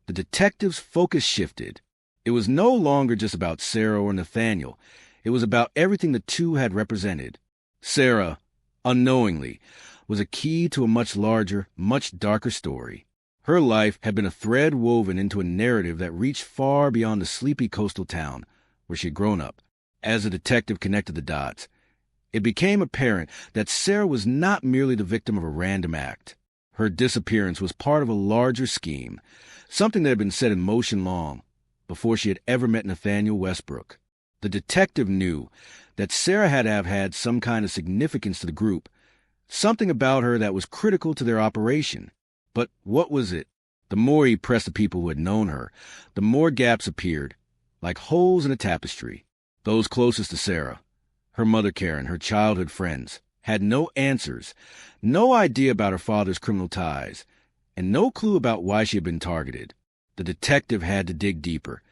the detective's focus shifted. It was no longer just about Sarah or Nathaniel. It was about everything the two had represented. Sarah, unknowingly, was a key to a much larger, much darker story. Her life had been a thread woven into a narrative that reached far beyond the sleepy coastal town where she had grown up. As the detective connected the dots, it became apparent that Sarah was not merely the victim of a random act. Her disappearance was part of a larger scheme, something that had been set in motion long before she had ever met Nathaniel Westbrook. The detective knew that Sarah had to have had some kind of significance to the group, something about her that was critical to their operation. But what was it? The more he pressed the people who had known her, the more gaps appeared, like holes in a tapestry. Those closest to Sarah, her mother Karen, her childhood friends, had no answers, no idea about her father's criminal ties, and no clue about why she had been targeted. The detective had to dig deeper,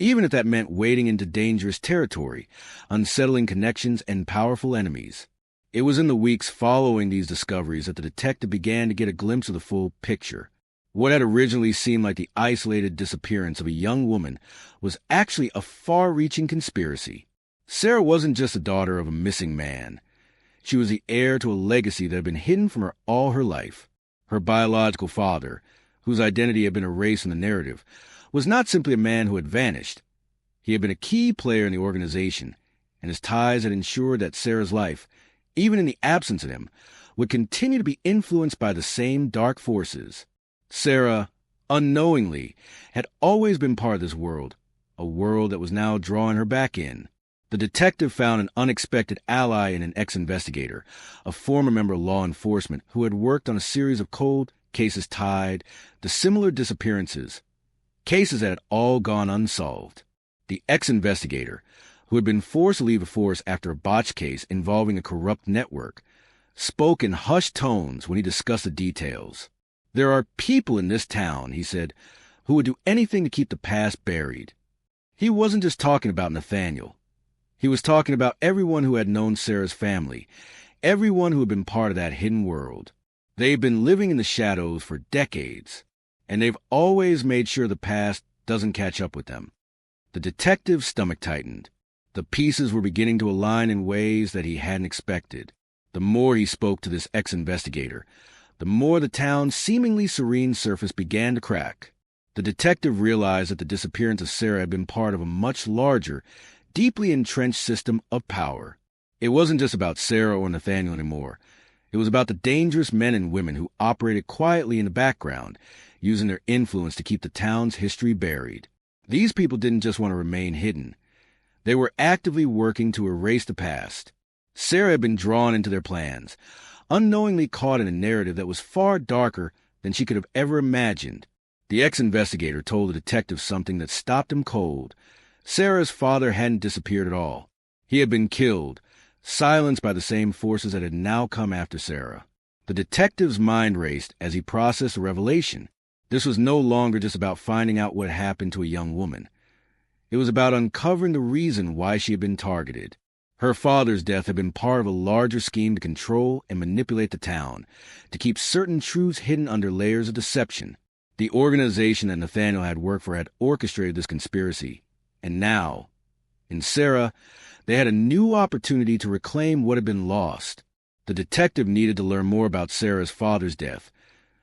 even if that meant wading into dangerous territory, unsettling connections, and powerful enemies. It was in the weeks following these discoveries that the detective began to get a glimpse of the full picture. What had originally seemed like the isolated disappearance of a young woman was actually a far-reaching conspiracy. Sarah wasn't just the daughter of a missing man. She was the heir to a legacy that had been hidden from her all her life. Her biological father, whose identity had been erased in the narrative, was not simply a man who had vanished. He had been a key player in the organization, and his ties had ensured that Sarah's life, even in the absence of him, would continue to be influenced by the same dark forces. Sarah, unknowingly, had always been part of this world, a world that was now drawing her back in. The detective found an unexpected ally in an ex-investigator, a former member of law enforcement who had worked on a series of cold cases tied to similar disappearances, cases that had all gone unsolved. The ex-investigator, who had been forced to leave the force after a botched case involving a corrupt network, spoke in hushed tones when he discussed the details. "There are people in this town," he said, "who would do anything to keep the past buried." He wasn't just talking about Nathaniel. He was talking about everyone who had known Sarah's family, everyone who had been part of that hidden world. They've been living in the shadows for decades, and they've always made sure the past doesn't catch up with them. The detective's stomach tightened. The pieces were beginning to align in ways that he hadn't expected. The more he spoke to this ex-investigator, the more the town's seemingly serene surface began to crack. The detective realized that the disappearance of Sarah had been part of a much larger, deeply entrenched system of power. It wasn't just about Sarah or Nathaniel anymore. It was about the dangerous men and women who operated quietly in the background, using their influence to keep the town's history buried. These people didn't just want to remain hidden. They were actively working to erase the past. Sarah had been drawn into their plans, unknowingly caught in a narrative that was far darker than she could have ever imagined. The ex-investigator told the detective something that stopped him cold. Sarah's father hadn't disappeared at all. He had been killed, silenced by the same forces that had now come after Sarah. The detective's mind raced as he processed the revelation. This was no longer just about finding out what happened to a young woman. It was about uncovering the reason why she had been targeted. Her father's death had been part of a larger scheme to control and manipulate the town, to keep certain truths hidden under layers of deception. The organization that Nathaniel had worked for had orchestrated this conspiracy. And now, in Sarah, they had a new opportunity to reclaim what had been lost. The detective needed to learn more about Sarah's father's death,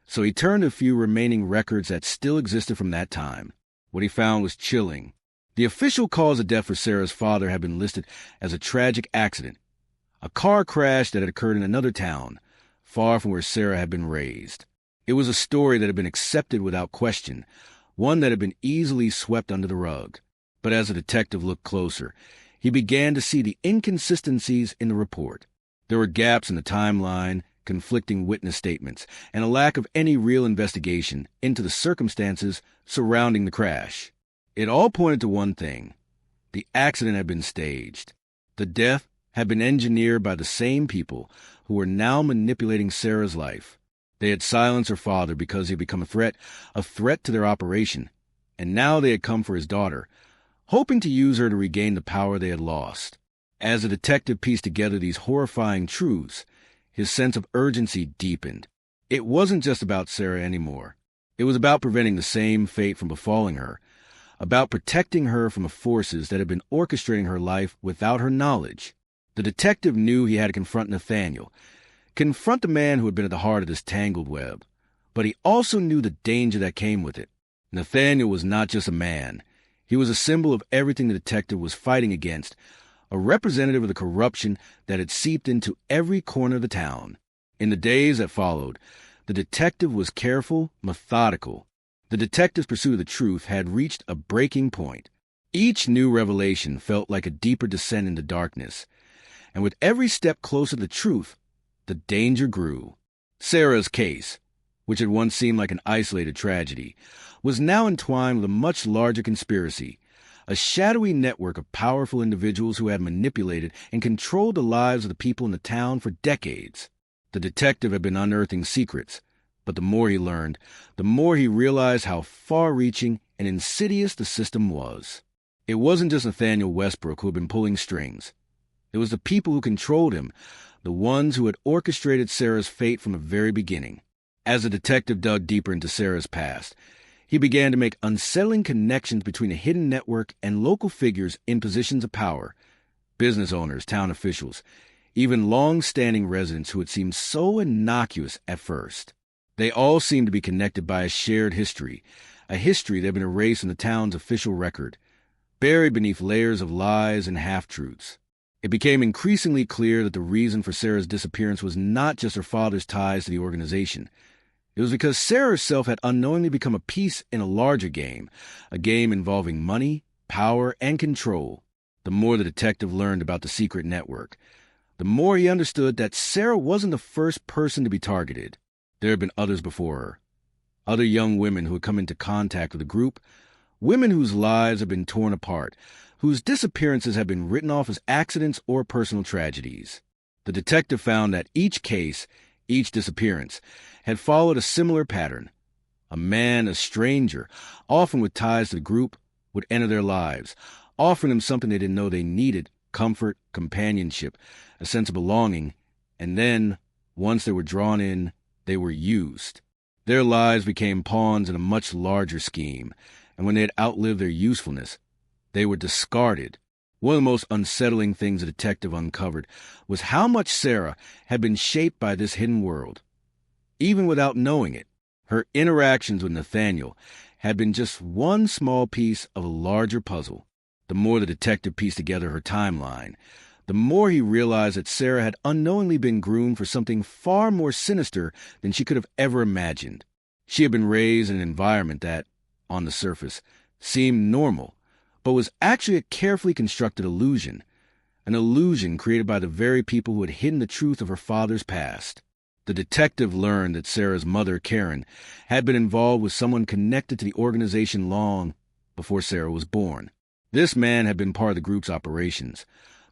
so he turned to a few remaining records that still existed from that time. What he found was chilling. The official cause of death for Sarah's father had been listed as a tragic accident, a car crash that had occurred in another town, far from where Sarah had been raised. It was a story that had been accepted without question, one that had been easily swept under the rug. But as the detective looked closer, he began to see the inconsistencies in the report. There were gaps in the timeline, conflicting witness statements, and a lack of any real investigation into the circumstances surrounding the crash. It all pointed to one thing. The accident had been staged. The death had been engineered by the same people who were now manipulating Sarah's life. They had silenced her father because he had become a threat to their operation, and now they had come for his daughter, hoping to use her to regain the power they had lost. As the detective pieced together these horrifying truths, his sense of urgency deepened. It wasn't just about Sarah anymore. It was about preventing the same fate from befalling her, about protecting her from the forces that had been orchestrating her life without her knowledge. The detective knew he had to confront Nathaniel, confront the man who had been at the heart of this tangled web. But he also knew the danger that came with it. Nathaniel was not just a man. He was a symbol of everything the detective was fighting against, a representative of the corruption that had seeped into every corner of the town. In the days that followed, The detective was careful, methodical. The detective's pursuit of the truth had reached a breaking point. Each new revelation felt like a deeper descent into darkness, and with every step closer to the truth, the danger grew. Sarah's case, which had once seemed like an isolated tragedy, was now entwined with a much larger conspiracy, a shadowy network of powerful individuals who had manipulated and controlled the lives of the people in the town for decades. The detective had been unearthing secrets, but the more he learned, the more he realized how far-reaching and insidious the system was. It wasn't just Nathaniel Westbrook who had been pulling strings. It was the people who controlled him, the ones who had orchestrated Sarah's fate from the very beginning. As the detective dug deeper into Sarah's past, he began to make unsettling connections between a hidden network and local figures in positions of power, business owners, town officials, even long-standing residents who had seemed so innocuous at first. They all seemed to be connected by a shared history, a history that had been erased from the town's official record, buried beneath layers of lies and half-truths. It became increasingly clear that the reason for Sarah's disappearance was not just her father's ties to the organization. It was because Sarah herself had unknowingly become a piece in a larger game, a game involving money, power, and control. The more the detective learned about the secret network, the more he understood that Sarah wasn't the first person to be targeted. There had been others before her, other young women who had come into contact with the group, women whose lives had been torn apart, whose disappearances had been written off as accidents or personal tragedies. The detective found that each case, each disappearance, had followed a similar pattern. A man, a stranger, often with ties to the group, would enter their lives, offering them something they didn't know they needed: comfort, companionship, a sense of belonging, and then, once they were drawn in, they were used. Their lives became pawns in a much larger scheme, and when they had outlived their usefulness, they were discarded. One of the most unsettling things the detective uncovered was how much Sarah had been shaped by this hidden world. Even without knowing it, her interactions with Nathaniel had been just one small piece of a larger puzzle. The more the detective pieced together her timeline, the more he realized that Sarah had unknowingly been groomed for something far more sinister than she could have ever imagined. She had been raised in an environment that, on the surface, seemed normal, but was actually a carefully constructed illusion, an illusion created by the very people who had hidden the truth of her father's past. The detective learned that Sarah's mother, Karen, had been involved with someone connected to the organization long before Sarah was born. This man had been part of the group's operations,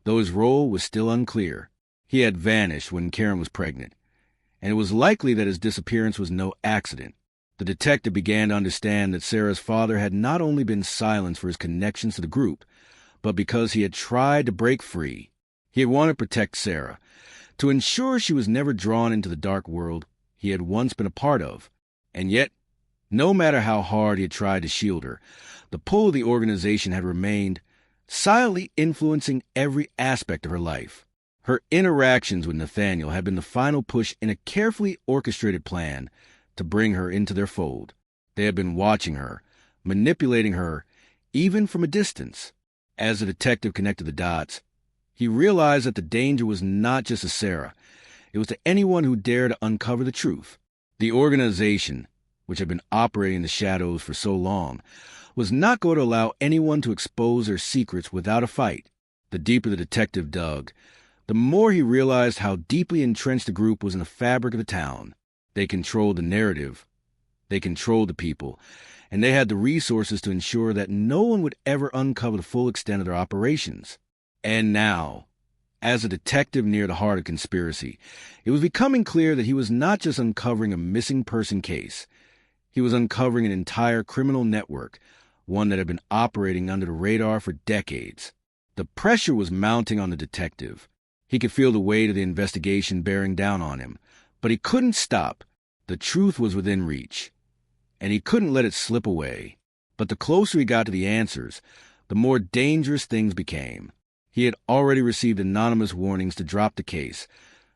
though his role was still unclear. He had vanished when Karen was pregnant, and it was likely that his disappearance was no accident. The detective began to understand that Sarah's father had not only been silenced for his connections to the group, but because he had tried to break free. He had wanted to protect Sarah, to ensure she was never drawn into the dark world he had once been a part of. And yet, no matter how hard he had tried to shield her, the pull of the organization had remained, silently influencing every aspect of her life. Her interactions with Nathaniel had been the final push in a carefully orchestrated plan to bring her into their fold. They had been watching her, manipulating her, even from a distance. As the detective connected the dots, he realized that the danger was not just to Sarah. It was to anyone who dared to uncover the truth. The organization, which had been operating in the shadows for so long, was not going to allow anyone to expose their secrets without a fight. The deeper the detective dug, the more he realized how deeply entrenched the group was in the fabric of the town. They controlled the narrative, they controlled the people, and they had the resources to ensure that no one would ever uncover the full extent of their operations. And now, as a detective near the heart of conspiracy, it was becoming clear that he was not just uncovering a missing person case. He was uncovering an entire criminal network, one that had been operating under the radar for decades. The pressure was mounting on the detective. He could feel the weight of the investigation bearing down on him, but he couldn't stop. The truth was within reach, and he couldn't let it slip away. But the closer he got to the answers, the more dangerous things became. He had already received anonymous warnings to drop the case,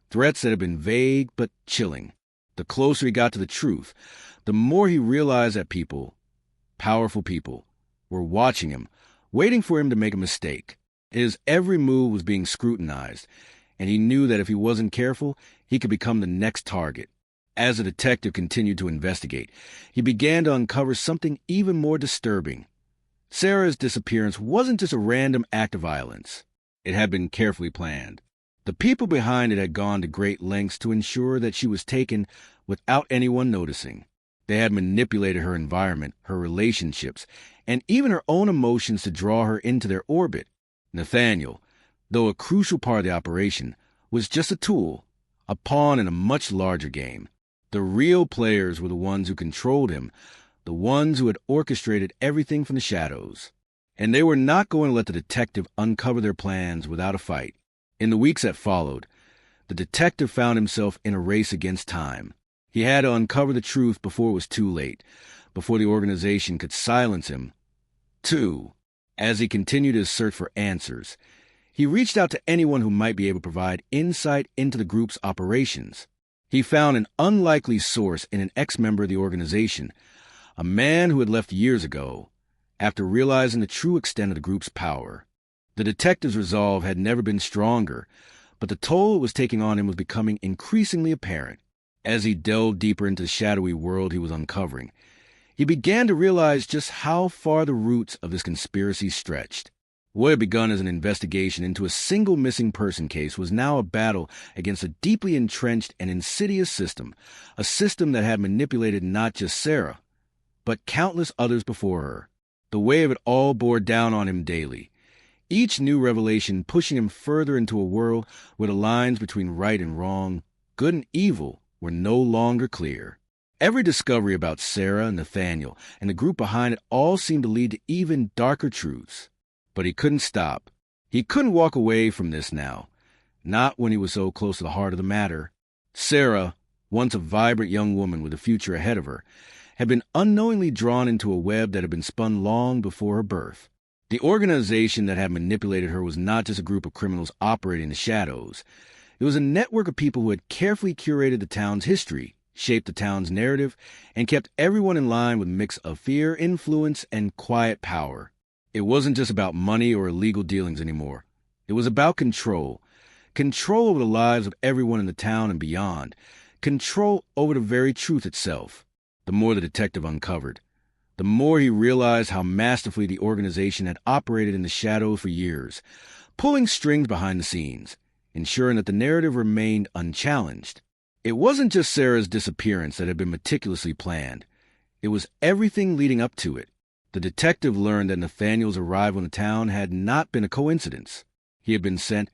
threats that had been vague but chilling. The closer he got to the truth, the more he realized that people, powerful people, were watching him, waiting for him to make a mistake. His every move was being scrutinized, and he knew that if he wasn't careful, he could become the next target. As the detective continued to investigate, he began to uncover something even more disturbing. Sarah's disappearance wasn't just a random act of violence. It had been carefully planned. The people behind it had gone to great lengths to ensure that she was taken without anyone noticing. They had manipulated her environment, her relationships, and even her own emotions to draw her into their orbit. Nathaniel, though a crucial part of the operation, was just a tool, a pawn in a much larger game. The real players were the ones who controlled him, the ones who had orchestrated everything from the shadows. And they were not going to let the detective uncover their plans without a fight. In the weeks that followed, the detective found himself in a race against time. He had to uncover the truth before it was too late, before the organization could silence him. 2. As he continued his search for answers, he reached out to anyone who might be able to provide insight into the group's operations. He found an unlikely source in an ex-member of the organization, a man who had left years ago, after realizing the true extent of the group's power. The detective's resolve had never been stronger, but the toll it was taking on him was becoming increasingly apparent. As he delved deeper into the shadowy world he was uncovering, he began to realize just how far the roots of this conspiracy stretched. What had begun as an investigation into a single missing person case was now a battle against a deeply entrenched and insidious system, a system that had manipulated not just Sarah, but countless others before her. The weight of it all bore down on him daily, each new revelation pushing him further into a world where the lines between right and wrong, good and evil, were no longer clear. Every discovery about Sarah, Nathaniel, and the group behind it all seemed to lead to even darker truths. But he couldn't stop. He couldn't walk away from this now, not when he was so close to the heart of the matter. Sarah, once a vibrant young woman with a future ahead of her, had been unknowingly drawn into a web that had been spun long before her birth. The organization that had manipulated her was not just a group of criminals operating in the shadows. It was a network of people who had carefully curated the town's history, shaped the town's narrative, and kept everyone in line with a mix of fear, influence, and quiet power. It wasn't just about money or illegal dealings anymore. It was about control. Control over the lives of everyone in the town and beyond. Control over the very truth itself. The more the detective uncovered, the more he realized how masterfully the organization had operated in the shadows for years, pulling strings behind the scenes, ensuring that the narrative remained unchallenged. It wasn't just Sarah's disappearance that had been meticulously planned. It was everything leading up to it. The detective learned that Nathaniel's arrival in the town had not been a coincidence. He had been sent,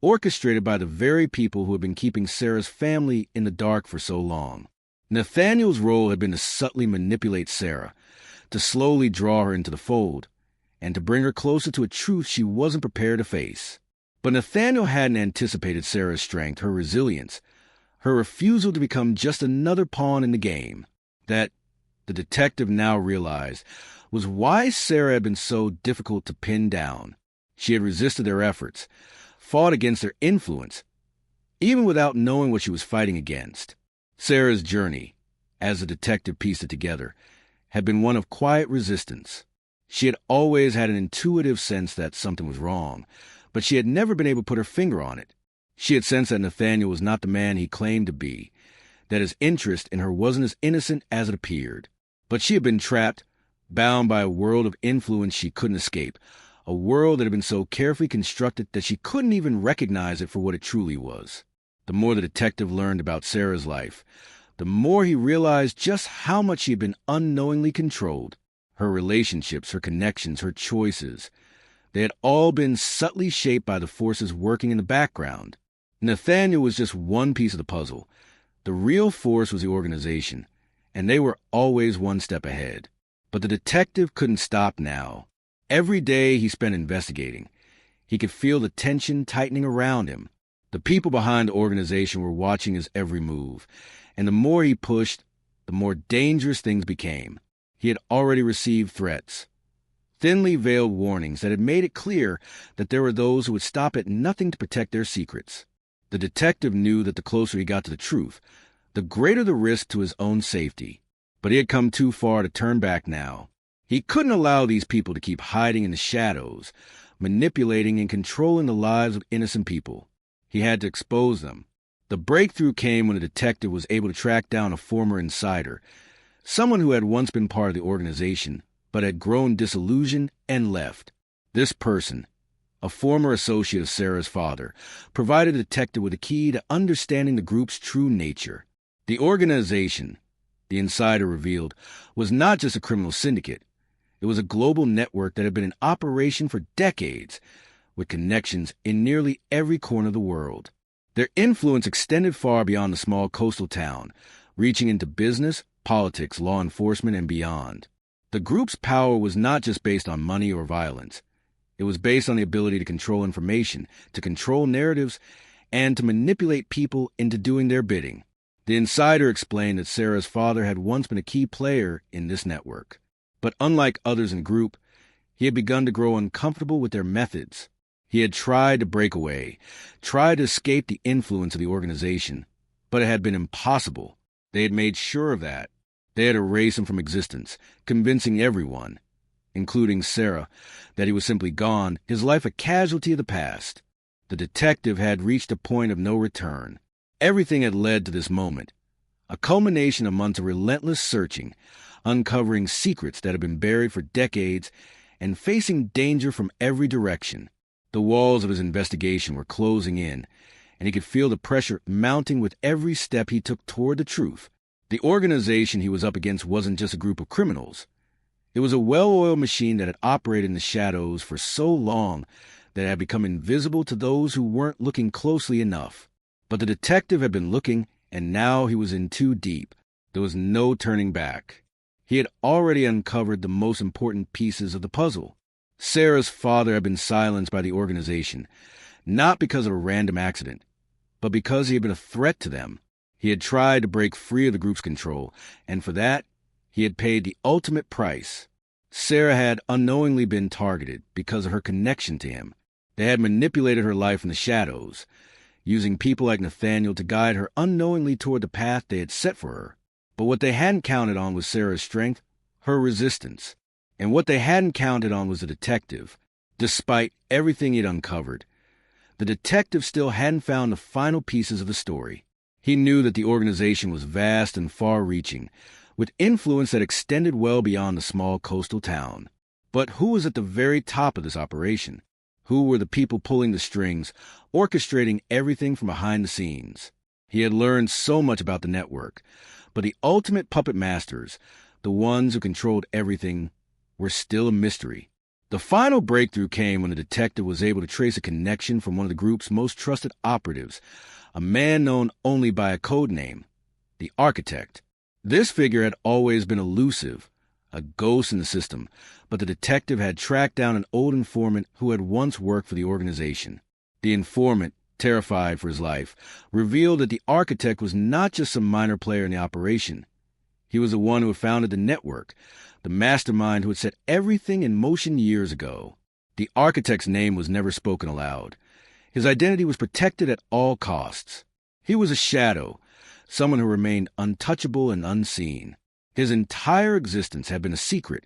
orchestrated by the very people who had been keeping Sarah's family in the dark for so long. Nathaniel's role had been to subtly manipulate Sarah, to slowly draw her into the fold, and to bring her closer to a truth she wasn't prepared to face. But Nathaniel hadn't anticipated Sarah's strength, her resilience, her refusal to become just another pawn in the game. That, the detective now realized, was why Sarah had been so difficult to pin down. She had resisted their efforts, fought against their influence, even without knowing what she was fighting against. Sarah's journey, as the detective pieced it together, had been one of quiet resistance. She had always had an intuitive sense that something was wrong, but she had never been able to put her finger on it. She had sensed that Nathaniel was not the man he claimed to be, that his interest in her wasn't as innocent as it appeared. But she had been trapped, bound by a world of influence she couldn't escape, a world that had been so carefully constructed that she couldn't even recognize it for what it truly was. The more the detective learned about Sarah's life, the more he realized just how much she had been unknowingly controlled. Her relationships, her connections, her choices, they had all been subtly shaped by the forces working in the background. Nathaniel was just one piece of the puzzle. The real force was the organization, and they were always one step ahead. But the detective couldn't stop now. Every day he spent investigating, he could feel the tension tightening around him. The people behind the organization were watching his every move, and the more he pushed, the more dangerous things became. He had already received threats, thinly veiled warnings that had made it clear that there were those who would stop at nothing to protect their secrets. The detective knew that the closer he got to the truth, the greater the risk to his own safety. But he had come too far to turn back now. He couldn't allow these people to keep hiding in the shadows, manipulating and controlling the lives of innocent people. He had to expose them. The breakthrough came when a detective was able to track down a former insider, someone who had once been part of the organization, but had grown disillusioned and left. This person, a former associate of Sarah's father, provided the detective with a key to understanding the group's true nature. The organization, the insider revealed, was not just a criminal syndicate. It was a global network that had been in operation for decades, with connections in nearly every corner of the world. Their influence extended far beyond the small coastal town, reaching into business, politics, law enforcement, and beyond. The group's power was not just based on money or violence. It was based on the ability to control information, to control narratives, and to manipulate people into doing their bidding. The insider explained that Sarah's father had once been a key player in this network. But unlike others in the group, he had begun to grow uncomfortable with their methods. He had tried to break away, tried to escape the influence of the organization, but it had been impossible. They had made sure of that. They had erased him from existence, convincing everyone, including Sarah, that he was simply gone, his life a casualty of the past. The detective had reached a point of no return. Everything had led to this moment, a culmination of months of relentless searching, uncovering secrets that had been buried for decades, and facing danger from every direction. The walls of his investigation were closing in, and he could feel the pressure mounting with every step he took toward the truth. The organization he was up against wasn't just a group of criminals. It was a well-oiled machine that had operated in the shadows for so long that it had become invisible to those who weren't looking closely enough. But the detective had been looking, and now he was in too deep. There was no turning back. He had already uncovered the most important pieces of the puzzle. Sarah's father had been silenced by the organization, not because of a random accident, but because he had been a threat to them. He had tried to break free of the group's control, and for that, he had paid the ultimate price. Sarah had unknowingly been targeted because of her connection to him. They had manipulated her life in the shadows, using people like Nathaniel to guide her unknowingly toward the path they had set for her. But what they hadn't counted on was Sarah's strength, her resistance. And what they hadn't counted on was the detective. Despite everything he'd uncovered, the detective still hadn't found the final pieces of the story. He knew that the organization was vast and far-reaching, with influence that extended well beyond the small coastal town. But who was at the very top of this operation? Who were the people pulling the strings, orchestrating everything from behind the scenes? He had learned so much about the network, but the ultimate puppet masters, the ones who controlled everything, were still a mystery. The final breakthrough came when the detective was able to trace a connection from one of the group's most trusted operatives, a man known only by a code name, the Architect. This figure had always been elusive, a ghost in the system, but the detective had tracked down an old informant who had once worked for the organization. The informant, terrified for his life, revealed that the Architect was not just some minor player in the operation. He was the one who had founded the network, the mastermind who had set everything in motion years ago. The Architect's name was never spoken aloud. His identity was protected at all costs. He was a shadow, someone who remained untouchable and unseen. His entire existence had been a secret,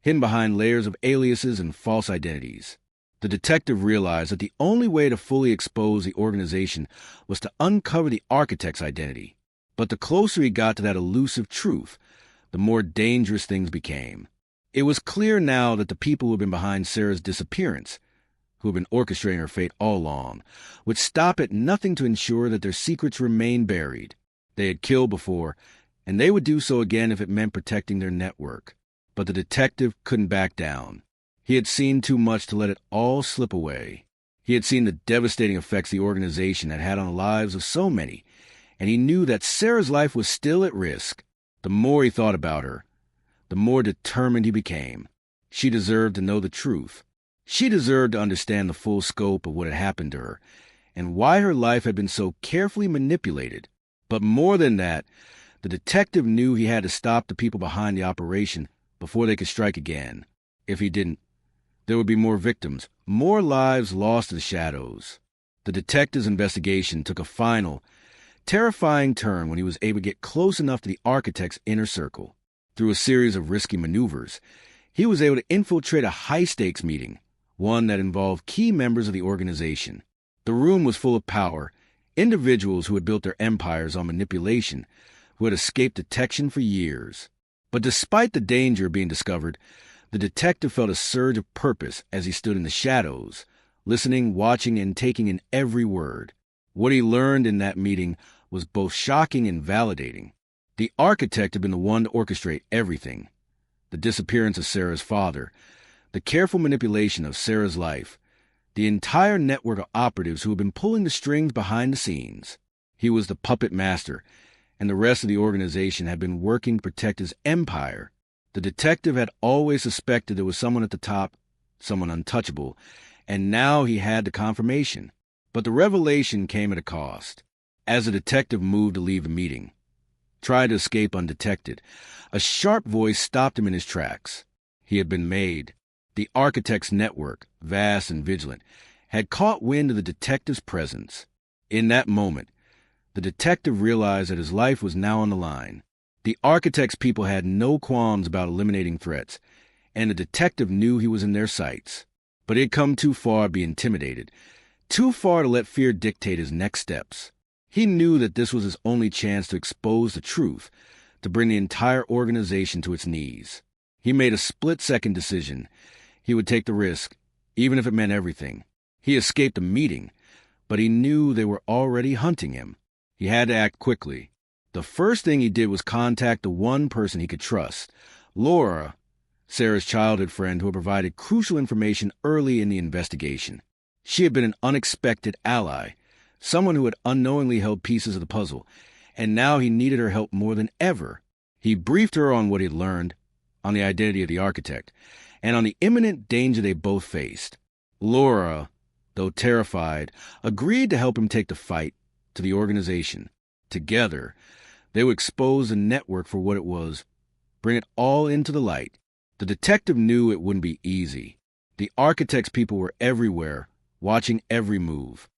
hidden behind layers of aliases and false identities. The detective realized that the only way to fully expose the organization was to uncover the Architect's identity. But the closer he got to that elusive truth, the more dangerous things became. It was clear now that the people who had been behind Sarah's disappearance, who had been orchestrating her fate all along, would stop at nothing to ensure that their secrets remained buried. They had killed before, and they would do so again if it meant protecting their network. But the detective couldn't back down. He had seen too much to let it all slip away. He had seen the devastating effects the organization had had on the lives of so many, and he knew that Sarah's life was still at risk. The more he thought about her, the more determined he became. She deserved to know the truth. She deserved to understand the full scope of what had happened to her, and why her life had been so carefully manipulated. But more than that, the detective knew he had to stop the people behind the operation before they could strike again. If he didn't, there would be more victims, more lives lost to the shadows. The detective's investigation took a final, terrifying turn when he was able to get close enough to the Architect's inner circle. Through a series of risky maneuvers, he was able to infiltrate a high-stakes meeting, one that involved key members of the organization. The room was full of power, Individuals who had built their empires on manipulation, who had escaped detection for years. But despite the danger of being discovered, the detective felt a surge of purpose as he stood in the shadows, listening, watching, and taking in every word. What he learned in that meeting was both shocking and validating. The architect had been the one to orchestrate everything. The disappearance of Sarah's father, the careful manipulation of Sarah's life, the entire network of operatives who had been pulling the strings behind the scenes. He was the puppet master, and the rest of the organization had been working to protect his empire. The detective had always suspected there was someone at the top, someone untouchable, and now he had the confirmation. But the revelation came at a cost. As the detective moved to leave the meeting, tried to escape undetected, a sharp voice stopped him in his tracks. He had been made. The architect's network, vast and vigilant, had caught wind of the detective's presence. In that moment, the detective realized that his life was now on the line. The architect's people had no qualms about eliminating threats, and the detective knew he was in their sights. But he had come too far to be intimidated, too far to let fear dictate his next steps. He knew that this was his only chance to expose the truth, to bring the entire organization to its knees. He made a split-second decision. He would take the risk, even if it meant everything. He escaped the meeting, but he knew they were already hunting him. He had to act quickly. The first thing he did was contact the one person he could trust, Laura, Sarah's childhood friend who had provided crucial information early in the investigation. She had been an unexpected ally, someone who had unknowingly held pieces of the puzzle, and now he needed her help more than ever. He briefed her on what he had learned, on the identity of the architect, and on the imminent danger they both faced. Laura, though terrified, agreed to help him take the fight to the organization. Together, they would expose the network for what it was, bring it all into the light. The detective knew it wouldn't be easy. The architect's people were everywhere, watching every move.